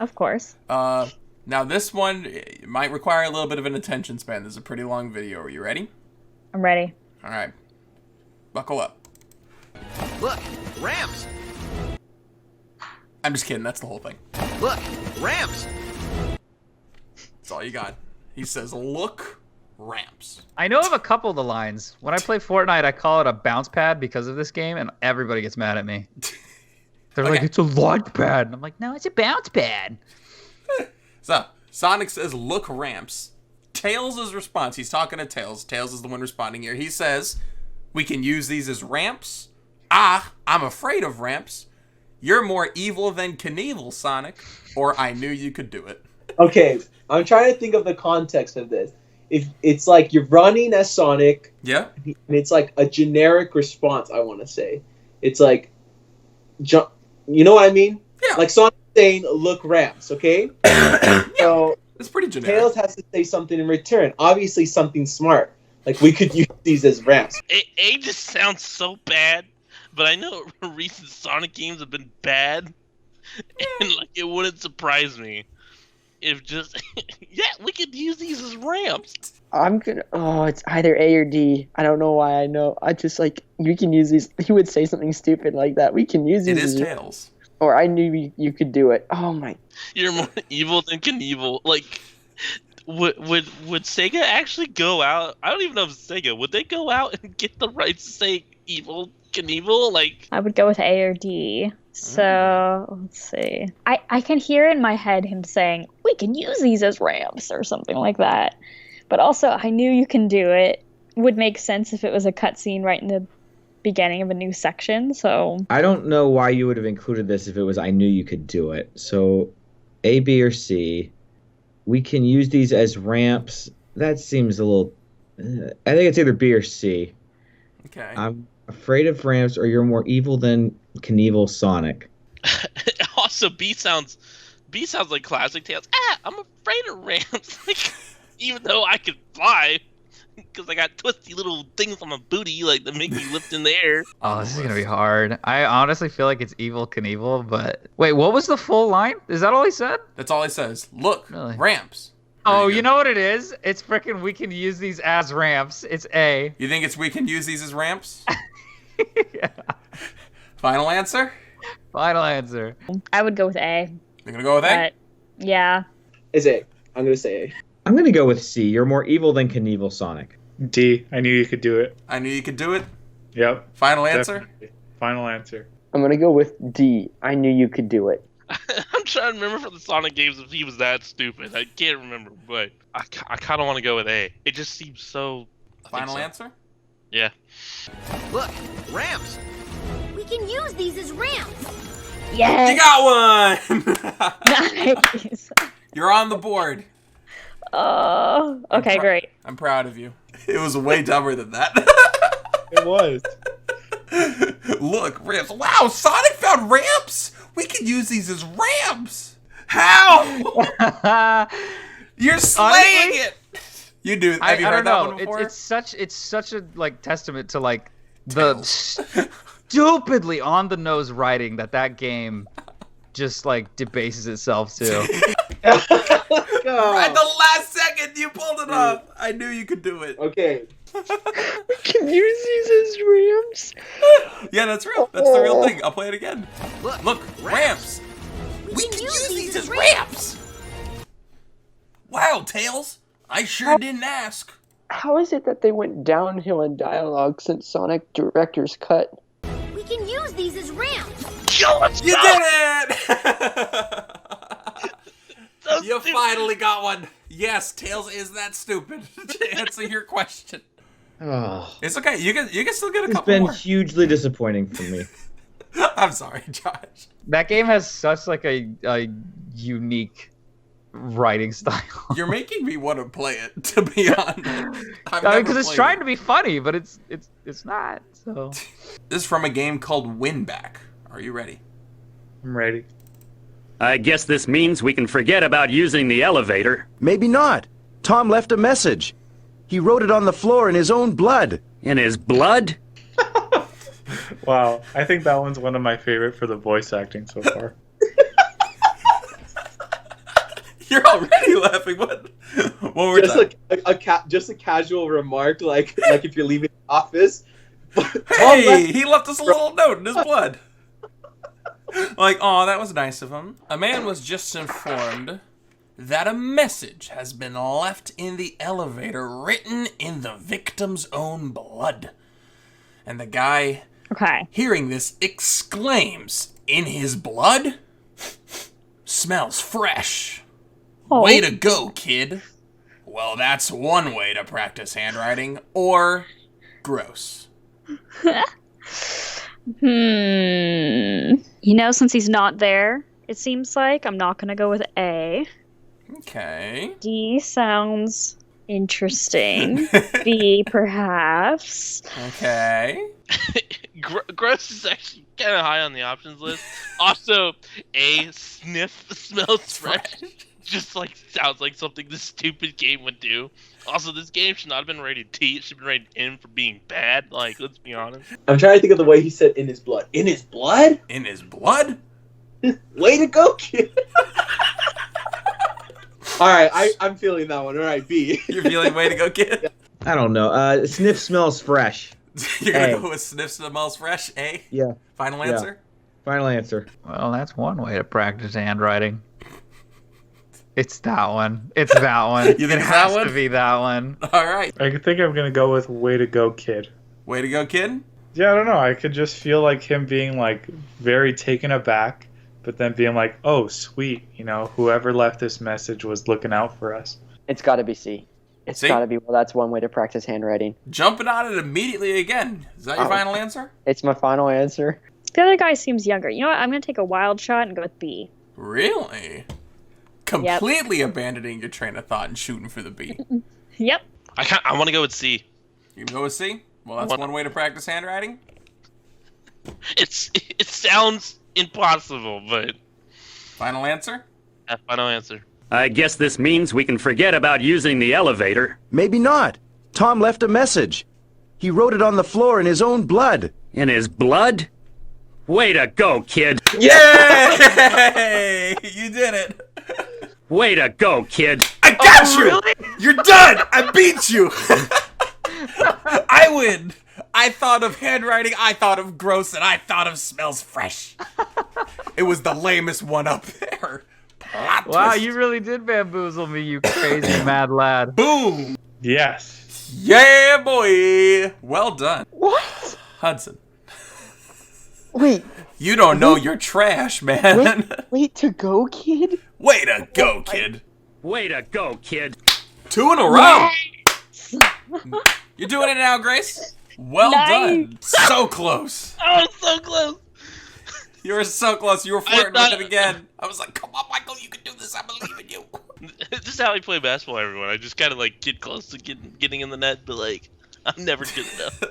Of course. Now, this one might require a little bit of an attention span. This is a pretty long video. Are you ready? I'm ready. All right. Buckle up. Look, ramps. I'm just kidding. That's the whole thing. Look, ramps. That's all you got. He says, look, ramps. I know of a couple of the lines. When I play Fortnite, I call it a bounce pad because of this game, and everybody gets mad at me. They're like, it's a launch pad. And I'm like, no, it's a bounce pad. So, Sonic says, look, ramps. Tails' response, he's talking to Tails. Tails is the one responding here. He says, we can use these as ramps. I'm afraid of ramps. You're more evil than Knievel, Sonic. Or I knew you could do it. Okay, I'm trying to think of the context of this. If it's like you're running as Sonic, Yeah? and it's like a generic response, I want to say. It's like, you know what I mean? Yeah. Like Sonic saying, look, ramps, okay? So It's pretty generic. Tails has to say something in return. Obviously something smart. Like, we could use these as ramps. A just sounds so bad, but I know recent Sonic games have been bad, and like it wouldn't surprise me if just yeah, we could use these as ramps. I'm gonna. Oh, it's either A or D. I don't know why. I know. I just like you can use these. He would say something stupid like that. We can use these. It is as- Tails. Or I knew you could do it. Oh my. You're more evil than Knievel. Like, would Sega actually go out? I don't even know if it's Sega. Would they go out and get the rights to say Evil Knievel? Like, I would go with A or D. So let's see. I can hear in my head him saying, "We can use these as ramps" or something like that. But also, I knew you can do it. Would make sense if it was a cutscene right in the beginning of a new section. So I don't know why you would have included this if it was I knew you could do it. So A, B, or C. We can use these as ramps. That seems a little... I think it's either B or C. Okay. I'm afraid of ramps, or you're more evil than Knievel Sonic. also B sounds like classic Tales. I'm afraid of ramps. Like, even though I could fly, because I got twisty little things on my booty, like that make me lift in the air. Oh, this is gonna be hard. I honestly feel like it's Evil Knievel, but wait, what was the full line? Is that all he said? That's all he says. Look, Really? ramps. Oh, you know what it is? It's frickin' we can use these as ramps. It's A. You think it's we can use these as ramps? Yeah. Final answer? Final answer. I would go with A. You're gonna go with A? But, yeah. Is A. I'm gonna say A. I'm going to go with C. You're more evil than Knievel Sonic. D. I knew you could do it. I knew you could do it? Yep. Final answer? Definitely. Final answer. I'm gonna go with D. I knew you could do it. I'm trying to remember from the Sonic games if he was that stupid. I can't remember, but I kind of want to go with A. It just seems so... Final answer? Yeah. Look, ramps. We can use these as ramps. Yes. You got one! Nice. You're on the board. Oh, okay, great. I'm proud of you. It was way dumber than that. It was. Look, ramps. Wow, Sonic found ramps? We can use these as ramps. How? You're slaying it. You do. Have you heard that one before? It's such a like testament to like the stupidly on the nose writing that game just like debases itself to. At the last second, you pulled it off. I knew you could do it. Okay. We can use these as ramps. Yeah, that's real. That's the real thing. I'll play it again. Look, ramps. We can use these as ramps. Wow, Tails. I sure didn't ask. How is it that they went downhill in dialogue since Sonic Director's Cut? We can use these as ramps. You did it! You finally got one. Yes, Tails is that stupid to answer your question. Oh, It's okay. You can still get a it's couple been more. hugely disappointing for me. I'm sorry, Josh. That game has such like a unique writing style. You're making me want to play it, to be honest. Because it's trying to be funny, but it's not. So This is from a game called Winback. Are you ready? I'm ready. I guess this means we can forget about using the elevator. Maybe not. Tom left a message. He wrote it on the floor in his own blood. In his blood? Wow, I think that one's one of my favorite for the voice acting so far. You're already laughing. What were Just a casual remark, like if you're leaving the office. Hey, he left us a little note in his blood. Like, oh, that was nice of him. A man was just informed that a message has been left in the elevator written in the victim's own blood. And the guy, hearing this, exclaims, "In his blood? Smells fresh. Oh. Way to go, kid." Well, that's one way to practice handwriting. Or gross. You know, since he's not there, it seems like I'm not going to go with A. Okay. D sounds interesting. B, perhaps. Okay. Gross is actually kind of high on the options list. Also, A, sniff smells fresh. Just like sounds like something this stupid game would do. Also, this game should not have been rated T. It should have been rated N for being bad. Like, let's be honest. I'm trying to think of the way he said "in his blood." In his blood? In his blood? Way to go, kid. All right, I'm feeling that one. All right, B. You're feeling way to go, kid? I don't know. Sniff smells fresh. You're going to go with sniff smells fresh, A? Yeah. Final Yeah. answer? Final answer. well, that's one way to practice handwriting. It's that one. It's that one. You think it it's that has one? to be that one. All right. I think I'm gonna go with "Way to Go, Kid." Way to go, kid. Yeah, I don't know. I could just feel like him being like very taken aback, but then being like, "Oh, sweet, you know, whoever left this message was looking out for us." It's got to be C. It's got to be. Well, that's one way to practice handwriting. Jumping on it immediately again. Is that your final answer? It's my final answer. The other guy seems younger. You know what? I'm gonna take a wild shot and go with B. Really? Completely abandoning your train of thought and shooting for the B. Yep. I want to go with C. You go with C? Well, that's one way to practice handwriting. It sounds impossible, but final answer? Final answer. I guess this means we can forget about using the elevator. Maybe not. Tom left a message. He wrote it on the floor in his own blood. In his blood? Way to go, kid. Yay! You did it. Way to go, kid. I got you! Really? You're done! I beat you! I win! I thought of handwriting, I thought of gross, and I thought of smells fresh. It was the lamest one up there. Plot Wow, twist. you really did bamboozle me, you crazy mad lad. Boom! Yes. Yeah, boy! Well done. What? Hudson. Wait. You don't know you're trash, man. Wait to go, kid? Way to go, kid. Way to go, kid. 2 in a row. You're doing it now, Grace. Well done. So close. Oh, so close. You were so close. You were flirting with it again. I was like, come on, Michael, you can do this. I believe in you. This is how I play basketball, everyone. I just kind of like get close to getting in the net, but like I'm never good enough.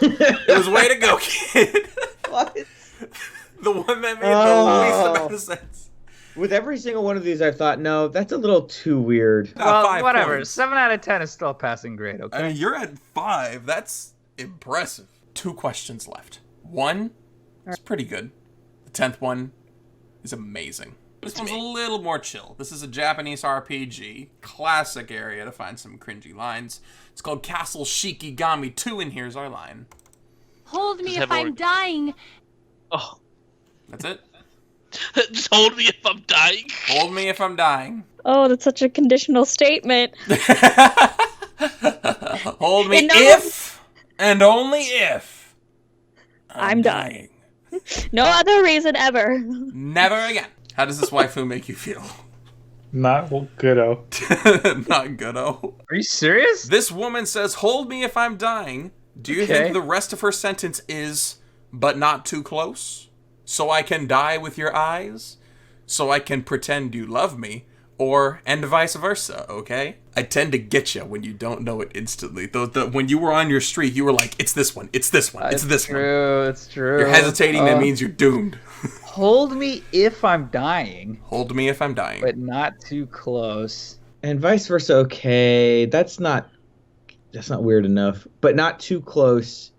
It was way to go, kid. What? The one that made the least amount of sense. With every single one of these, I thought, no, that's a little too weird. Well, whatever. Points. 7 out of 10 is still a passing grade, okay? I mean, you're at 5. That's impressive. 2 questions left. 1 is pretty good. The 10th one is amazing. This one's a little more chill. This is a Japanese RPG. Classic area to find some cringy lines. It's called Castle Shikigami 2, and here's our line. Hold me if I'm dying. Oh. That's it? Just hold me if I'm dying. Hold me if I'm dying. Oh, that's such a conditional statement. Hold me if and only if I'm dying. No other reason ever. Never again. How does this waifu make you feel? Not goodo. Not goodo. Are you serious? This woman says, hold me if I'm dying. Do you think the rest of her sentence is, but not too close? So I can die with your eyes? So I can pretend you love me? Or, and vice versa, okay? I tend to get you when you don't know it instantly. When you were on your streak, you were like, it's this one, it's this one, it's this one. It's true. You're hesitating, that means you're doomed. Hold me if I'm dying. Hold me if I'm dying. But not too close. And vice versa, okay. That's not weird enough. But not too close.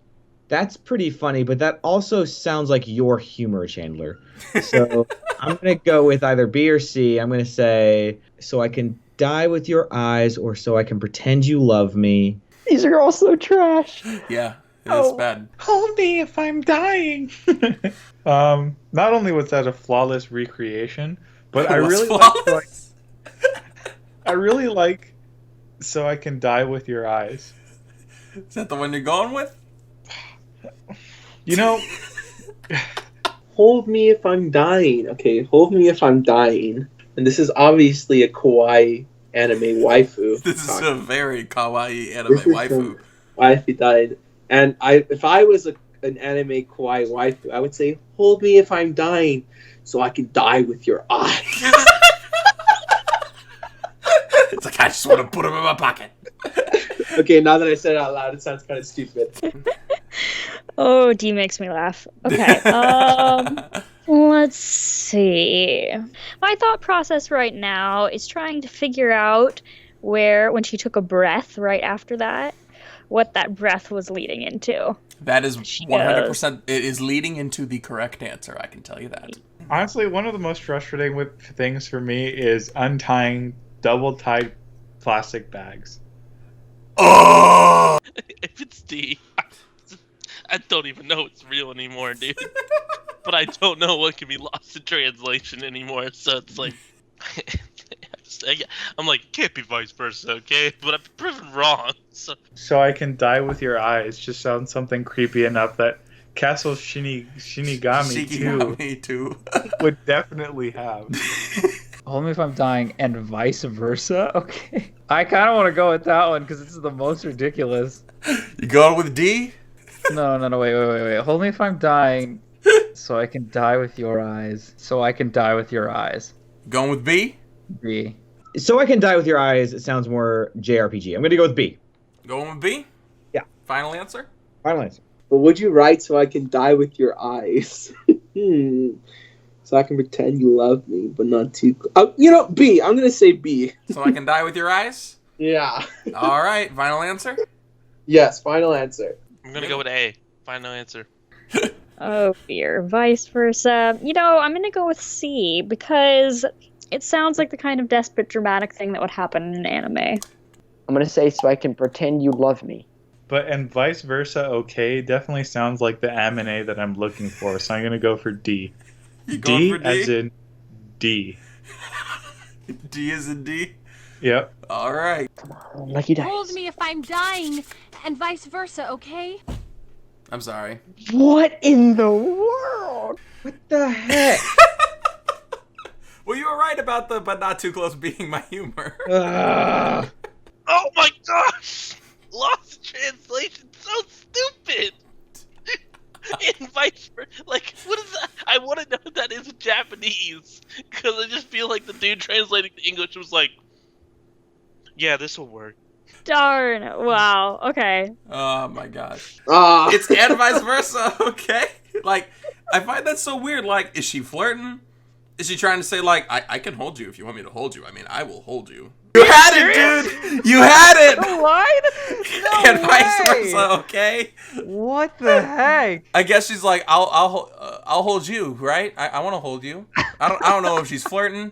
That's pretty funny, but that also sounds like your humor, Chandler. So I'm going to go with either B or C. I'm going to say, so I can die with your eyes, or so I can pretend you love me. These are all so trash. Yeah, it's bad. Hold me if I'm dying. Not only was that a flawless recreation, but I really like so I can die with your eyes. Is that the one you're going with? You know, hold me if I'm dying. Okay, hold me if I'm dying. And this is obviously a kawaii anime waifu. This is a very kawaii anime waifu. Waifu died. And if I was an anime kawaii waifu, I would say, hold me if I'm dying, so I can die with your eyes. It's like, I just want to put them in my pocket. Okay, now that I said it out loud, it sounds kind of stupid. Oh, D makes me laugh. Okay, let's see. My thought process right now is trying to figure out when she took a breath right after that, what that breath was leading into. That is 100%. It is leading into the correct answer, I can tell you that. Honestly, one of the most frustrating things for me is untying double-tied plastic bags. Oh! If it's D, I don't even know it's real anymore, dude. But I don't know what can be lost in translation anymore, so it's like I'm like, it can't be vice versa, okay? But I'm proven wrong. So I can die with your eyes just sounds something creepy enough that Castle Shinigami 2 would definitely have. Hold me if I'm dying and vice versa? Okay. I kind of want to go with that one because it's the most ridiculous. You going with D? No, wait. Hold me if I'm dying so I can die with your eyes. So I can die with your eyes. Going with B? B. So I can die with your eyes. It sounds more JRPG. I'm going to go with B. Going with B? Yeah. Final answer? Final answer. But would you write so I can die with your eyes? So I can pretend you love me, but not too... B. I'm going to say B. So I can die with your eyes? Yeah. All right. Final answer? Yes, final answer. I'm going to go with A. Final answer. Oh dear, vice versa. I'm gonna go with C because it sounds like the kind of desperate dramatic thing that would happen in an anime. I'm gonna say so I can pretend you love me. But and vice versa, okay, definitely sounds like the anime that I'm looking for. So I'm gonna go for D. D as in D. D as in D? Yep. All right. Lucky dice. Hold me if I'm dying, and vice versa, okay? I'm sorry. What in the world? What the heck? Well, you were right about the but not too close being my humor. Oh my gosh! Lost translation, so stupid! In vice versa, like, what is that? I want to know what that is in Japanese. Because I just feel like the dude translating to English was like, yeah, this will work. Darn. Wow. Okay. Oh my gosh. It's and vice versa, okay? Like, I find that so weird. Like, is she flirting? Is she trying to say, like, I can hold you if you want me to hold you? I mean, I will hold you. You had it, dude! You had it! What? No And vice versa, okay? What the heck? I guess she's like, I'll hold you, right? I want to hold you. I don't know if she's flirting.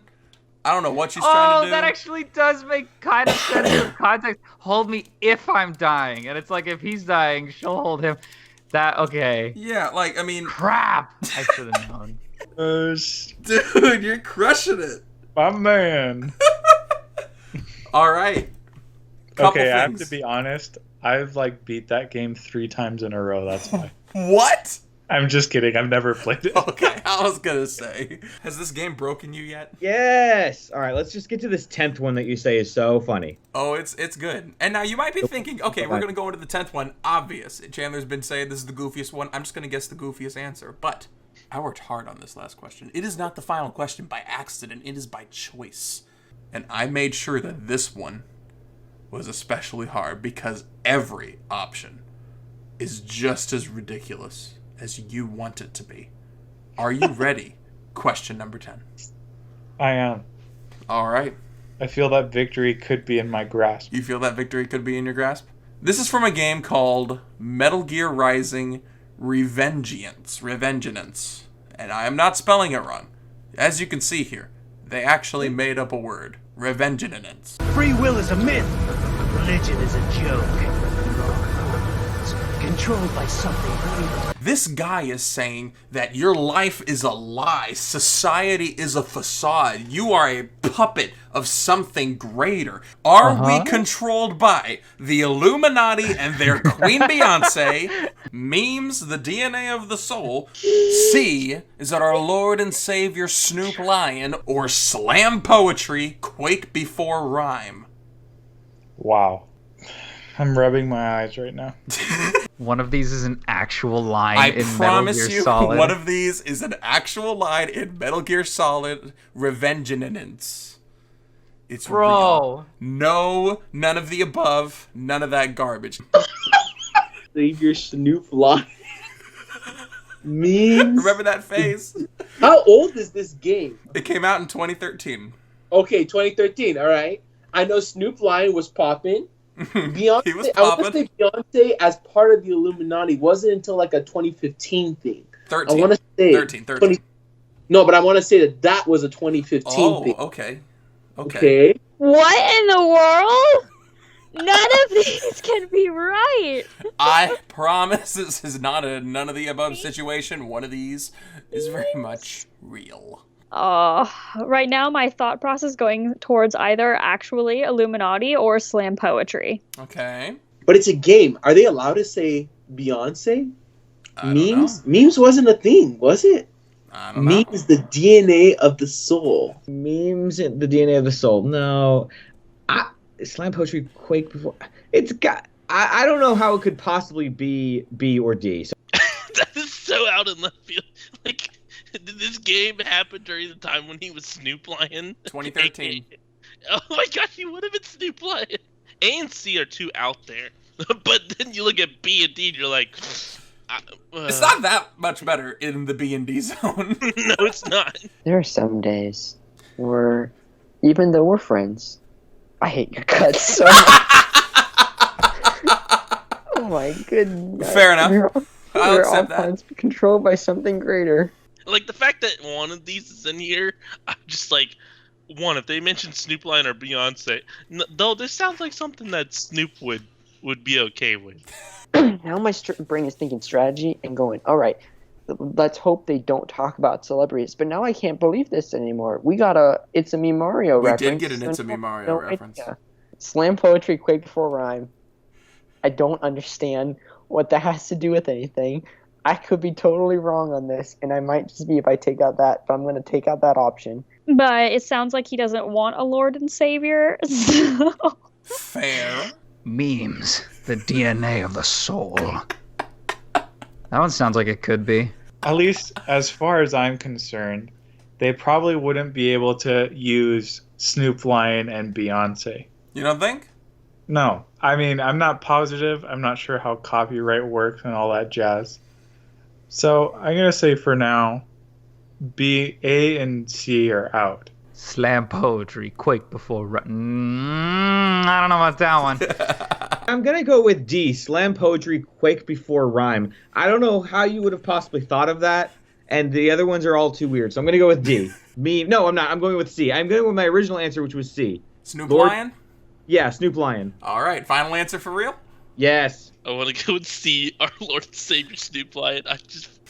I don't know what she's trying to do. That actually does make kind of sense in context. Hold me if I'm dying. And it's like, if he's dying, she'll hold him. Okay. Yeah, like, I mean... Crap! I should have known. Dude, you're crushing it. My man. All right. Okay, I have to be honest. I've, beat that game 3 times in a row. That's why. What? I'm just kidding. I've never played it. Okay, I was gonna say. Has this game broken you yet? Yes! Alright, let's just get to this 10th one that you say is so funny. Oh, it's good. And now you might be thinking, okay, we're gonna go into the 10th one. Obvious. Chandler's been saying this is the goofiest one. I'm just gonna guess the goofiest answer. But I worked hard on this last question. It is not the final question by accident. It is by choice. And I made sure that this one was especially hard because every option is just as ridiculous as you want it to be. Are you ready? Question number 10. I am. All right. I feel that victory could be in my grasp. You feel that victory could be in your grasp? This is from a game called Metal Gear Rising Revengeance. And I am not spelling it wrong. As you can see here, they actually made up a word. Revengeance. Free will is a myth. Religion is a joke. Controlled by something greater. This guy is saying that your life is a lie. Society is a facade. You are a puppet of something greater. Are we controlled by the Illuminati and their Queen Beyonce? Memes, the DNA of the soul. C, is that our Lord and Savior Snoop Lion? Or slam poetry, quake before rhyme? Wow. I'm rubbing my eyes right now. One of these is an actual line in Metal Gear promise Solid. you, one of these is an actual line in Metal Gear Solid Revengeance. It's real. No, none of the above, none of that garbage. Savior Snoop Lion. Memes. Remember that face? How old is this game? It came out in 2013. Okay, 2013, alright. I know Snoop Lion was popping. Beyonce, He was I want to popping. say Beyonce as part of the Illuminati wasn't until like a 2015 thing. 13. I want to say 13. No, but I want to say that was a 2015 thing. Okay. Okay. What in the world? None of these can be right. I promise this is not a none of the above situation. One of these is very much real. Right now my thought process is going towards either actually Illuminati or slam poetry. Okay. But it's a game. Are they allowed to say Beyonce? Memes? Memes wasn't a thing, was it? I don't know. Memes, the DNA of the soul. Memes, the DNA of the soul. No. Slam poetry, Quake before. It's got. I don't know how it could possibly be B or D. So. That is so out in left field. Like, did this game happen during the time when he was Snoop Lion? 2013. Oh my gosh, he would have been Snoop Lion. A and C are too out there. But then you look at B and D and you're like... It's not that much better in the B and D zone. No, it's not. There are some days where, even though we're friends, I hate your guts so much. Oh my goodness. Fair enough. We're all controlled by something greater. Like, the fact that one of these is in here, I'm just like, one, if they mention Snoop Lion or Beyonce, though this sounds like something that Snoop would be okay with. Now my brain is thinking strategy and going, all right, let's hope they don't talk about celebrities. But now I can't believe this anymore. We got a It's a Me Mario reference. We did get an It's a Me Mario reference. Idea. Slam poetry, Quake before rhyme. I don't understand what that has to do with anything. I could be totally wrong on this, and I might just be if I take out that, but I'm going to take out that option. But it sounds like he doesn't want a Lord and Savior. So. Fair. Memes, the DNA of the soul. That one sounds like it could be. At least as far as I'm concerned, they probably wouldn't be able to use Snoop Lion and Beyonce. You don't think? No. I mean, I'm not positive. I'm not sure how copyright works and all that jazz. So I'm going to say for now, B, A, and C are out. Slam poetry, Quake before run. I don't know about that one. I'm going to go with D, slam poetry, Quake before rhyme. I don't know how you would have possibly thought of that, and the other ones are all too weird. So I'm going to go with D. No, I'm not. I'm going with C. I'm going with my original answer, which was C. Snoop Lion? Yeah, Snoop Lion. All right, final answer for real? Yes. I want to go and see our Lord and Savior Snoop Lion.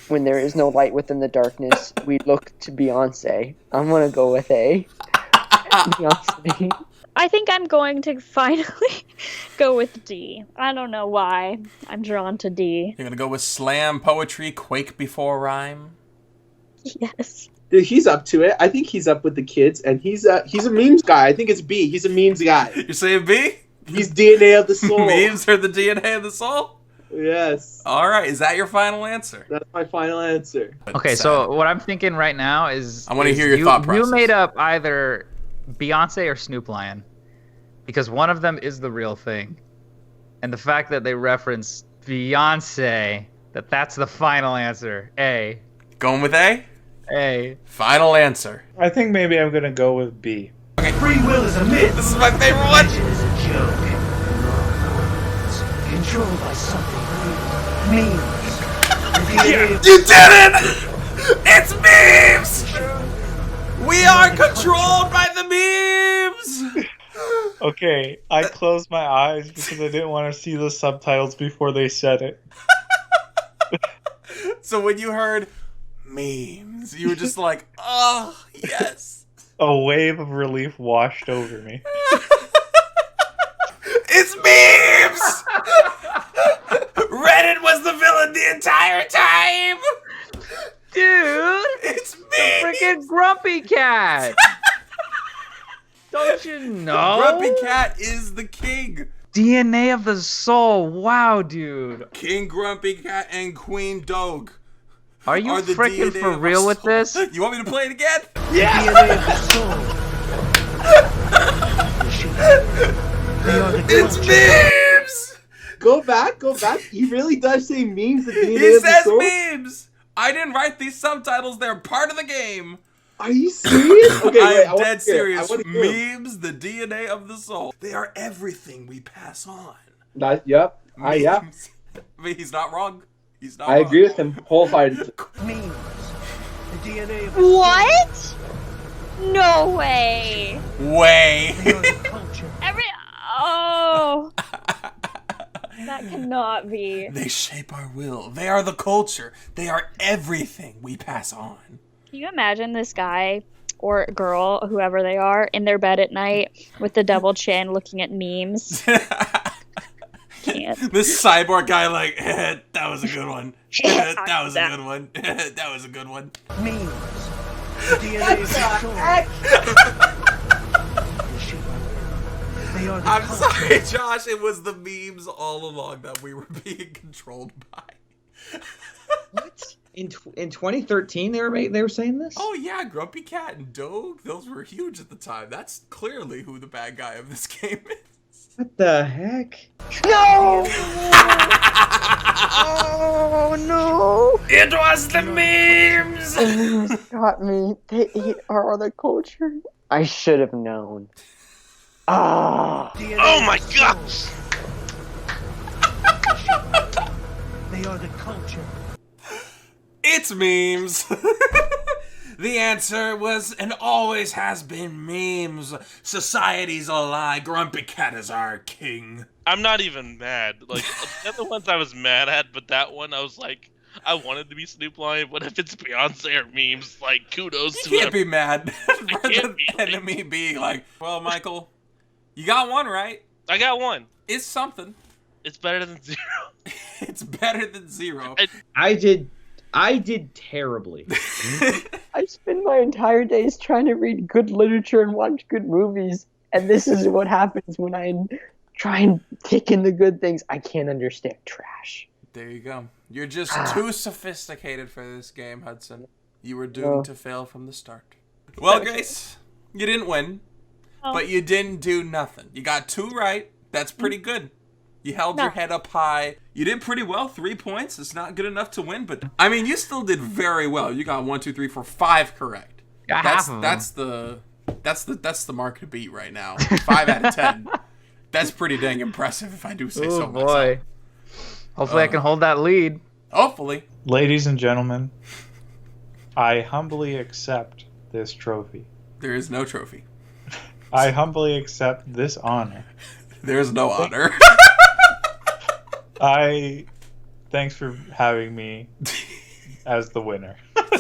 When there is no light within the darkness, we look to Beyonce. I'm going to go with A. Beyonce. I think I'm going to finally go with D. I don't know why. I'm drawn to D. You're going to go with slam poetry, Quake before rhyme? Yes. Dude, he's up to it. I think he's up with the kids, and he's a memes guy. I think it's B. He's a memes guy. You're saying B? He's DNA of the soul. Memes are the DNA of the soul? Yes. All right, is that your final answer? That's my final answer. Okay, so what I'm thinking right now is... I want to hear your thought process. You made up either Beyonce or Snoop Lion, because one of them is the real thing. And the fact that they reference Beyonce, that's the final answer. A. Going with A? A. Final answer. I think maybe I'm going to go with B. Okay. Free will is a myth. This is my favorite one. Religion is a joke. Controlled by something greater. Memes. You did it! It's memes! We are controlled by the memes! Okay, I closed my eyes because I didn't want to see the subtitles before they said it. So when you heard memes, you were just like, oh, yes. A wave of relief washed over me. It's memes! Reddit was the villain the entire time! Dude! It's memes! The freaking Grumpy Cat! Don't you know? Grumpy Cat is the king. DNA of the soul. Wow, dude. King Grumpy Cat and Queen Dog. Are you freaking for real with this? You want me to play it again? Yeah! DNA of the soul. It's memes! Go back. He really does say memes. He says memes! I didn't write these subtitles. They're part of the game. Are you serious? Okay, I wait, am dead serious. Memes, Memes, the DNA of the soul. They are everything we pass on. Yep. Yeah. I mean, he's not wrong. He's not I wrong. agree with him wholeheartedly. Memes. The DNA of the What? No way. Way. Oh. That cannot be. They shape our will. They are the culture. They are everything we pass on. Can you imagine this guy or girl, whoever they are, in their bed at night with the double chin looking at memes? Can't. This cyborg guy, like, that was a good one. That was a good one. That was a good one. Memes. The DNA is They are the I'm culture. sorry, Josh. It was the memes all along that we were being controlled by. What? In 2013, they were saying this? Oh yeah, Grumpy Cat and Doge. Those were huge at the time. That's clearly who the bad guy of this game is. What the heck? No! Oh no! It was the memes! Got me. They are the culture. I should have known. Ah! Oh my gosh! They are the culture. It's memes. The answer was and always has been memes. Society's a lie. Grumpy Cat is our king. I'm not even mad. Like, the other ones I was mad at, but that one I was like, I wanted to be Snoop Lion, but if it's Beyonce or memes, like, kudos to You can't whoever. be mad I for can't the enemy being like, well, Michael, you got one right. I got one. It's something. It's better than 0. It's better than 0. I did terribly. I spend my entire days trying to read good literature and watch good movies, and this is what happens when I try and take in the good things. I can't understand trash. There you go. You're just too sophisticated for this game, Hudson. You were doomed to fail from the start. Well, Grace, you didn't win, but you didn't do nothing. You got 2 right. That's pretty good. You held your head up high. You did pretty well. 3 points. It's not good enough to win, but I mean, you still did very well. You got 1, 2, 3, 4, 5 correct. That's the mark to beat right now. 5 out of 10. That's pretty dang impressive, if I do say so myself. Boy. Hopefully I can hold that lead. Hopefully. Ladies and gentlemen, I humbly accept this trophy. There is no trophy. I humbly accept this honor. There is no honor. Thanks for having me as the winner.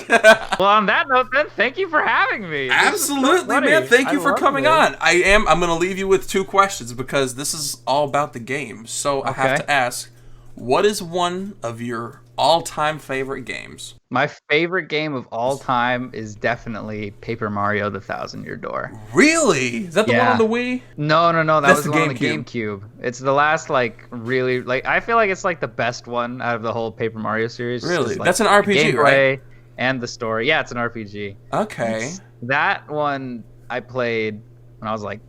Well, on that note, then, thank you for having me. Absolutely, man. Thank you for coming on. I'm going to leave you with 2 questions because this is all about the game. So I have to ask, what is one of your all-time favorite games? My favorite game of all time is definitely Paper Mario: The Thousand-Year Door. Really? Is that the one on the Wii? No. That That's was the the one on the GameCube. GameCube. It's the last, really, I feel like it's like the best one out of the whole Paper Mario series. Really? Just, That's an RPG, right? And the story. Yeah, it's an RPG. Okay. That one I played when I was like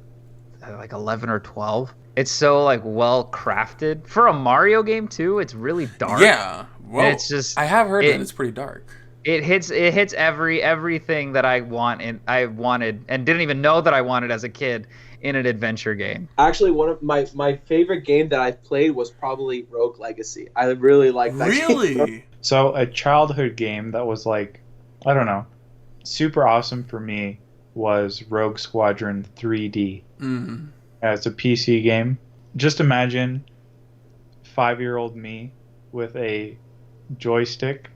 11 or 12. It's so well crafted for a Mario game too. It's really dark. Yeah. Well, it's just I have heard that it's pretty dark. It hits everything that I wanted and didn't even know that I wanted as a kid in an adventure game. Actually, one of my favorite game that I've played was probably Rogue Legacy. I really like that game. Really? So a childhood game that was super awesome for me was Rogue Squadron 3D. Mm-hmm. It's a PC game. Just imagine 5-year-old me with a joystick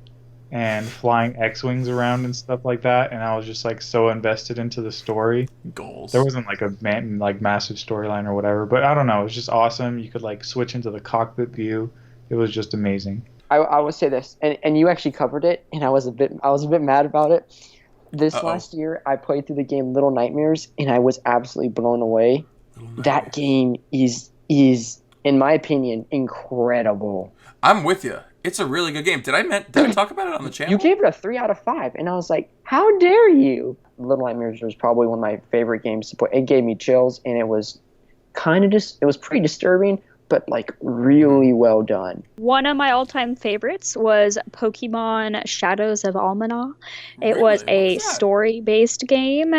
and flying X-Wings around and stuff like that, and I was just so invested into the story. Goals. There wasn't a massive storyline or whatever, but I don't know, it was just awesome. You could switch into the cockpit view. It was just amazing. I would say this, and you actually covered it, and I was a bit mad about it. This last year, I played through the game Little Nightmares, and I was absolutely blown away. That game is, in my opinion, incredible. I'm with you. It's a really good game. Did I talk about it on the channel? You gave it a 3 out of 5, and I was like, how dare you? Little Nightmares was probably one of my favorite games to play. It gave me chills, and it was it was pretty disturbing, but really well done. One of my all-time favorites was Pokemon Shadows of Almanar. It was a story-based game.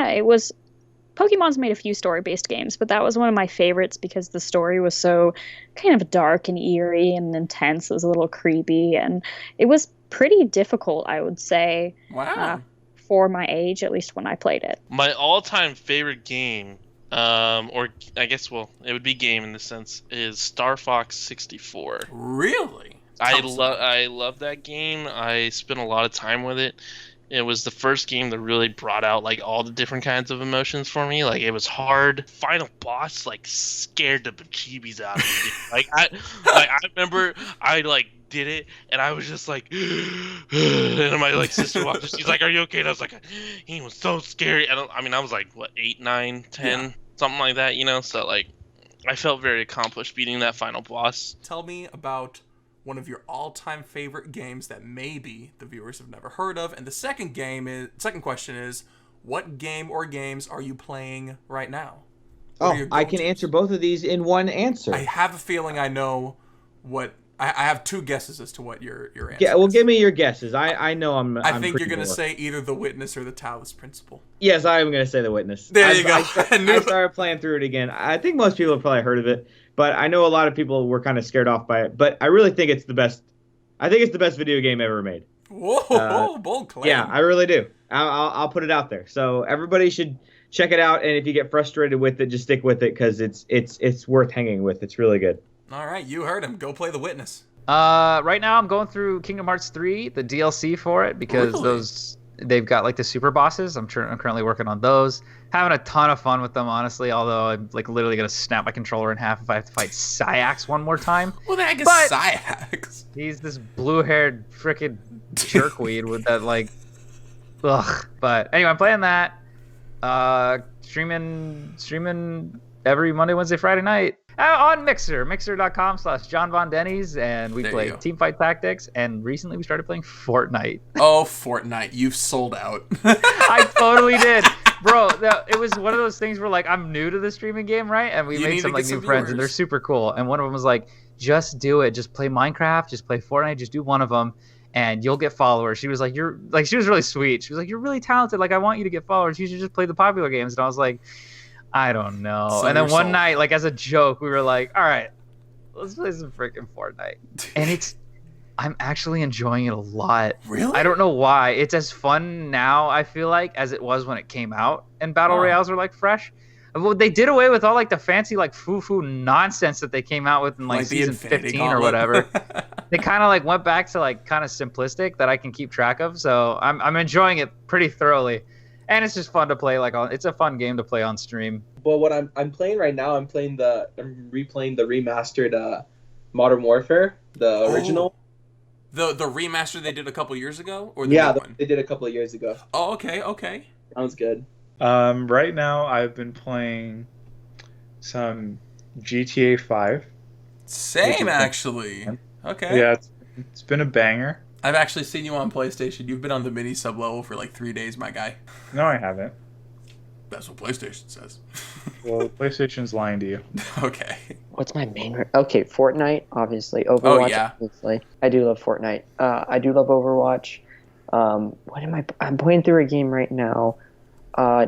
Pokemon's made a few story-based games, but that was one of my favorites because the story was so kind of dark and eerie and intense. It was a little creepy, and it was pretty difficult, I would say. Wow. For my age, at least when I played it. My all-time favorite game, or I guess, it would be game in the sense, is Star Fox 64. Really? I love that game. I spent a lot of time with it. It was the first game that really brought out like all the different kinds of emotions for me. Like it was hard. Final boss like scared the bejeebies out of me. I remember I like did it and I was just like and my like sister walked in, she's like, "Are you okay?" And I was like, he was so scary. And I was like what, 8, 9, 10, something like that, you know? So like I felt very accomplished beating that final boss. Tell me about one of your all-time favorite games that maybe the viewers have never heard of. And the second question is, what game or games are you playing right now? I can answer both of these in one answer. I have a feeling I know what. I have 2 guesses as to what your answer. Yeah, well, give me your guesses. I know I think you're gonna say either The Witness or The Talos Principle. Yes, I am gonna say The Witness. There you go. I started playing through it again. I think most people have probably heard of it, but I know a lot of people were kind of scared off by it. But I really think it's the best. I think it's the best video game ever made. Whoa, bold claim. Yeah, I really do. I'll put it out there. So everybody should check it out. And if you get frustrated with it, just stick with it because it's worth hanging with. It's really good. All right, you heard him. Go play The Witness. Right now I'm going through Kingdom Hearts 3, the DLC for it, because they've got like the super bosses. I'm currently working on those. Having a ton of fun with them, honestly. Although I'm like literally gonna snap my controller in half if I have to fight Syax one more time. Well, the heck is Syax? He's this blue-haired frickin' jerkweed with that like, ugh. But anyway, I'm playing that. Streaming every Monday, Wednesday, Friday night. On mixer.com/JohnVonDennies, and we play Teamfight Tactics, and recently we started playing Fortnite. Oh, Fortnite, you've sold out. I totally did. Bro, it was one of those things where like I'm new to the streaming game, right? And we made some like new friends, and they're super cool. And one of them was like, just do it. Just play Minecraft, just play Fortnite, just do one of them, and you'll get followers. She was like, she was really sweet. She was like, you're really talented. Like, I want you to get followers. You should just play the popular games. And I was like, I don't know. So and then one night, like as a joke, we were like, all right, let's play some freaking Fortnite. And I'm actually enjoying it a lot. Really? I don't know why. It's as fun now, I feel like, as it was when it came out. And Battle Royales are like fresh. Well, they did away with all like the fancy like foo-foo nonsense that they came out with in like season 15 or whatever. They kind of like went back to like kind of simplistic that I can keep track of. So I'm enjoying it pretty thoroughly. And it's just fun to play it's a fun game to play on stream. But what I'm playing right now, I'm replaying the remastered Modern Warfare, the original. The remaster they did a couple years ago, or the new one? They did a couple of years ago. Oh, okay. Sounds good. Right now I've been playing some GTA 5. Same actually. Okay. Yeah, it's been a banger. I've actually seen you on PlayStation. You've been on the mini sub level for like 3 days, my guy. No, I haven't. That's what PlayStation says. Well, PlayStation's lying to you. Okay. What's my main? Okay, Fortnite, obviously. Overwatch, obviously. I do love Fortnite. I do love Overwatch. What am I? I'm playing through a game right now.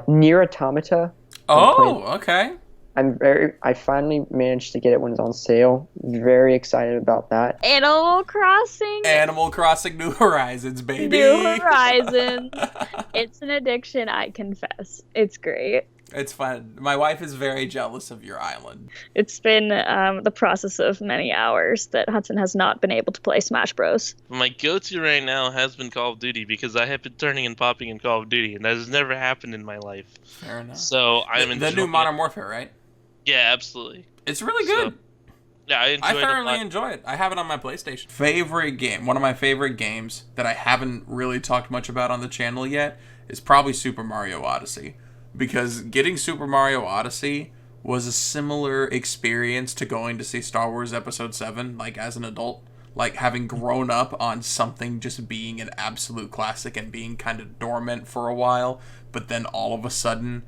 Nier Automata. Okay. I finally managed to get it when it's on sale. Very excited about that. Animal Crossing. Animal Crossing New Horizons, baby. New Horizons. It's an addiction, I confess. It's great. It's fun. My wife is very jealous of your island. It's been the process of many hours that Hudson has not been able to play Smash Bros. My go-to right now has been Call of Duty because I have been turning and popping in Call of Duty, and that has never happened in my life. Fair enough. So I'm the new Modern Warfare, right? Yeah, absolutely. It's really good. So, yeah, I thoroughly enjoy it. I have it on my PlayStation. Favorite game, one of my favorite games that I haven't really talked much about on the channel yet is probably Super Mario Odyssey. Because getting Super Mario Odyssey was a similar experience to going to see Star Wars Episode 7, like as an adult. Like having grown up on something just being an absolute classic and being kind of dormant for a while, but then all of a sudden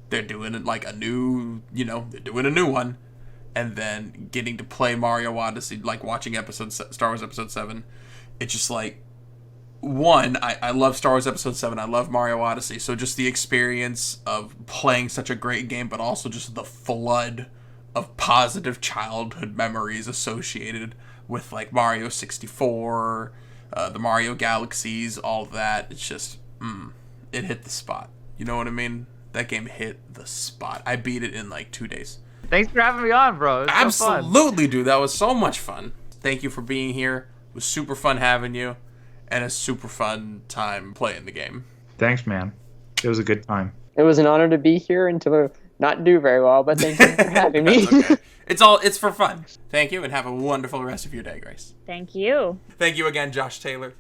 they're doing it like they're doing a new one, and then getting to play Mario Odyssey, like watching Star Wars Episode 7, it's just like, one, I love Star Wars Episode 7, I love Mario Odyssey, so just the experience of playing such a great game, but also just the flood of positive childhood memories associated with like Mario 64, the Mario Galaxies, all that. It's just, it hit the spot. You know what I mean? That game hit the spot. I beat it in like 2 days. Thanks for having me on, bro. Absolutely, dude. That was so much fun. Thank you for being here. It was super fun having you. and a super fun time playing the game. Thanks, man. It was a good time. It was an honor to be here and to not do very well, but thank you for having me. Okay. It's for fun. Thank you, and have a wonderful rest of your day, Grace. Thank you. Thank you again, Josh Taylor.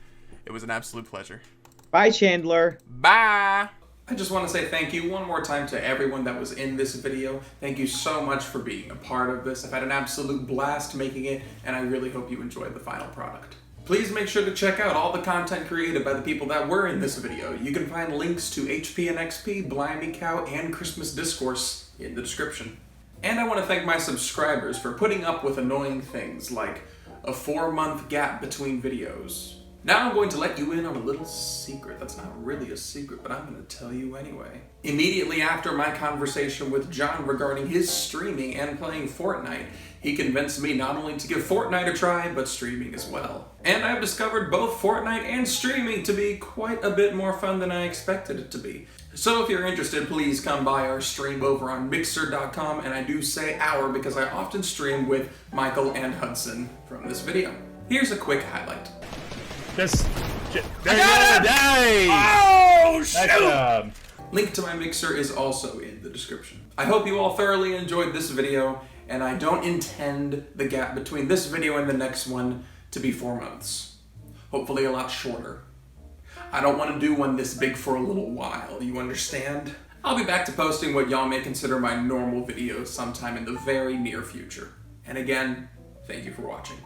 It was an absolute pleasure. Bye, Chandler. Bye. I just want to say thank you one more time to everyone that was in this video. Thank you so much for being a part of this. I've had an absolute blast making it, and I really hope you enjoyed the final product. Please make sure to check out all the content created by the people that were in this video. You can find links to HP&XP, Blimey Cow, and Christmas Discourse in the description. And I want to thank my subscribers for putting up with annoying things like a 4-month gap between videos. Now I'm going to let you in on a little secret. That's not really a secret, but I'm going to tell you anyway. Immediately after my conversation with John regarding his streaming and playing Fortnite, he convinced me not only to give Fortnite a try, but streaming as well. And I've discovered both Fortnite and streaming to be quite a bit more fun than I expected it to be. So if you're interested, please come by our stream over on Mixer.com, and I do say our because I often stream with Michael and Hudson from this video. Here's a quick highlight. There you go. Oh, shoot! Nice job. Link to my Mixer is also in the description. I hope you all thoroughly enjoyed this video, and I don't intend the gap between this video and the next one to be 4 months. Hopefully a lot shorter. I don't want to do one this big for a little while, you understand? I'll be back to posting what y'all may consider my normal videos sometime in the very near future. And again, thank you for watching.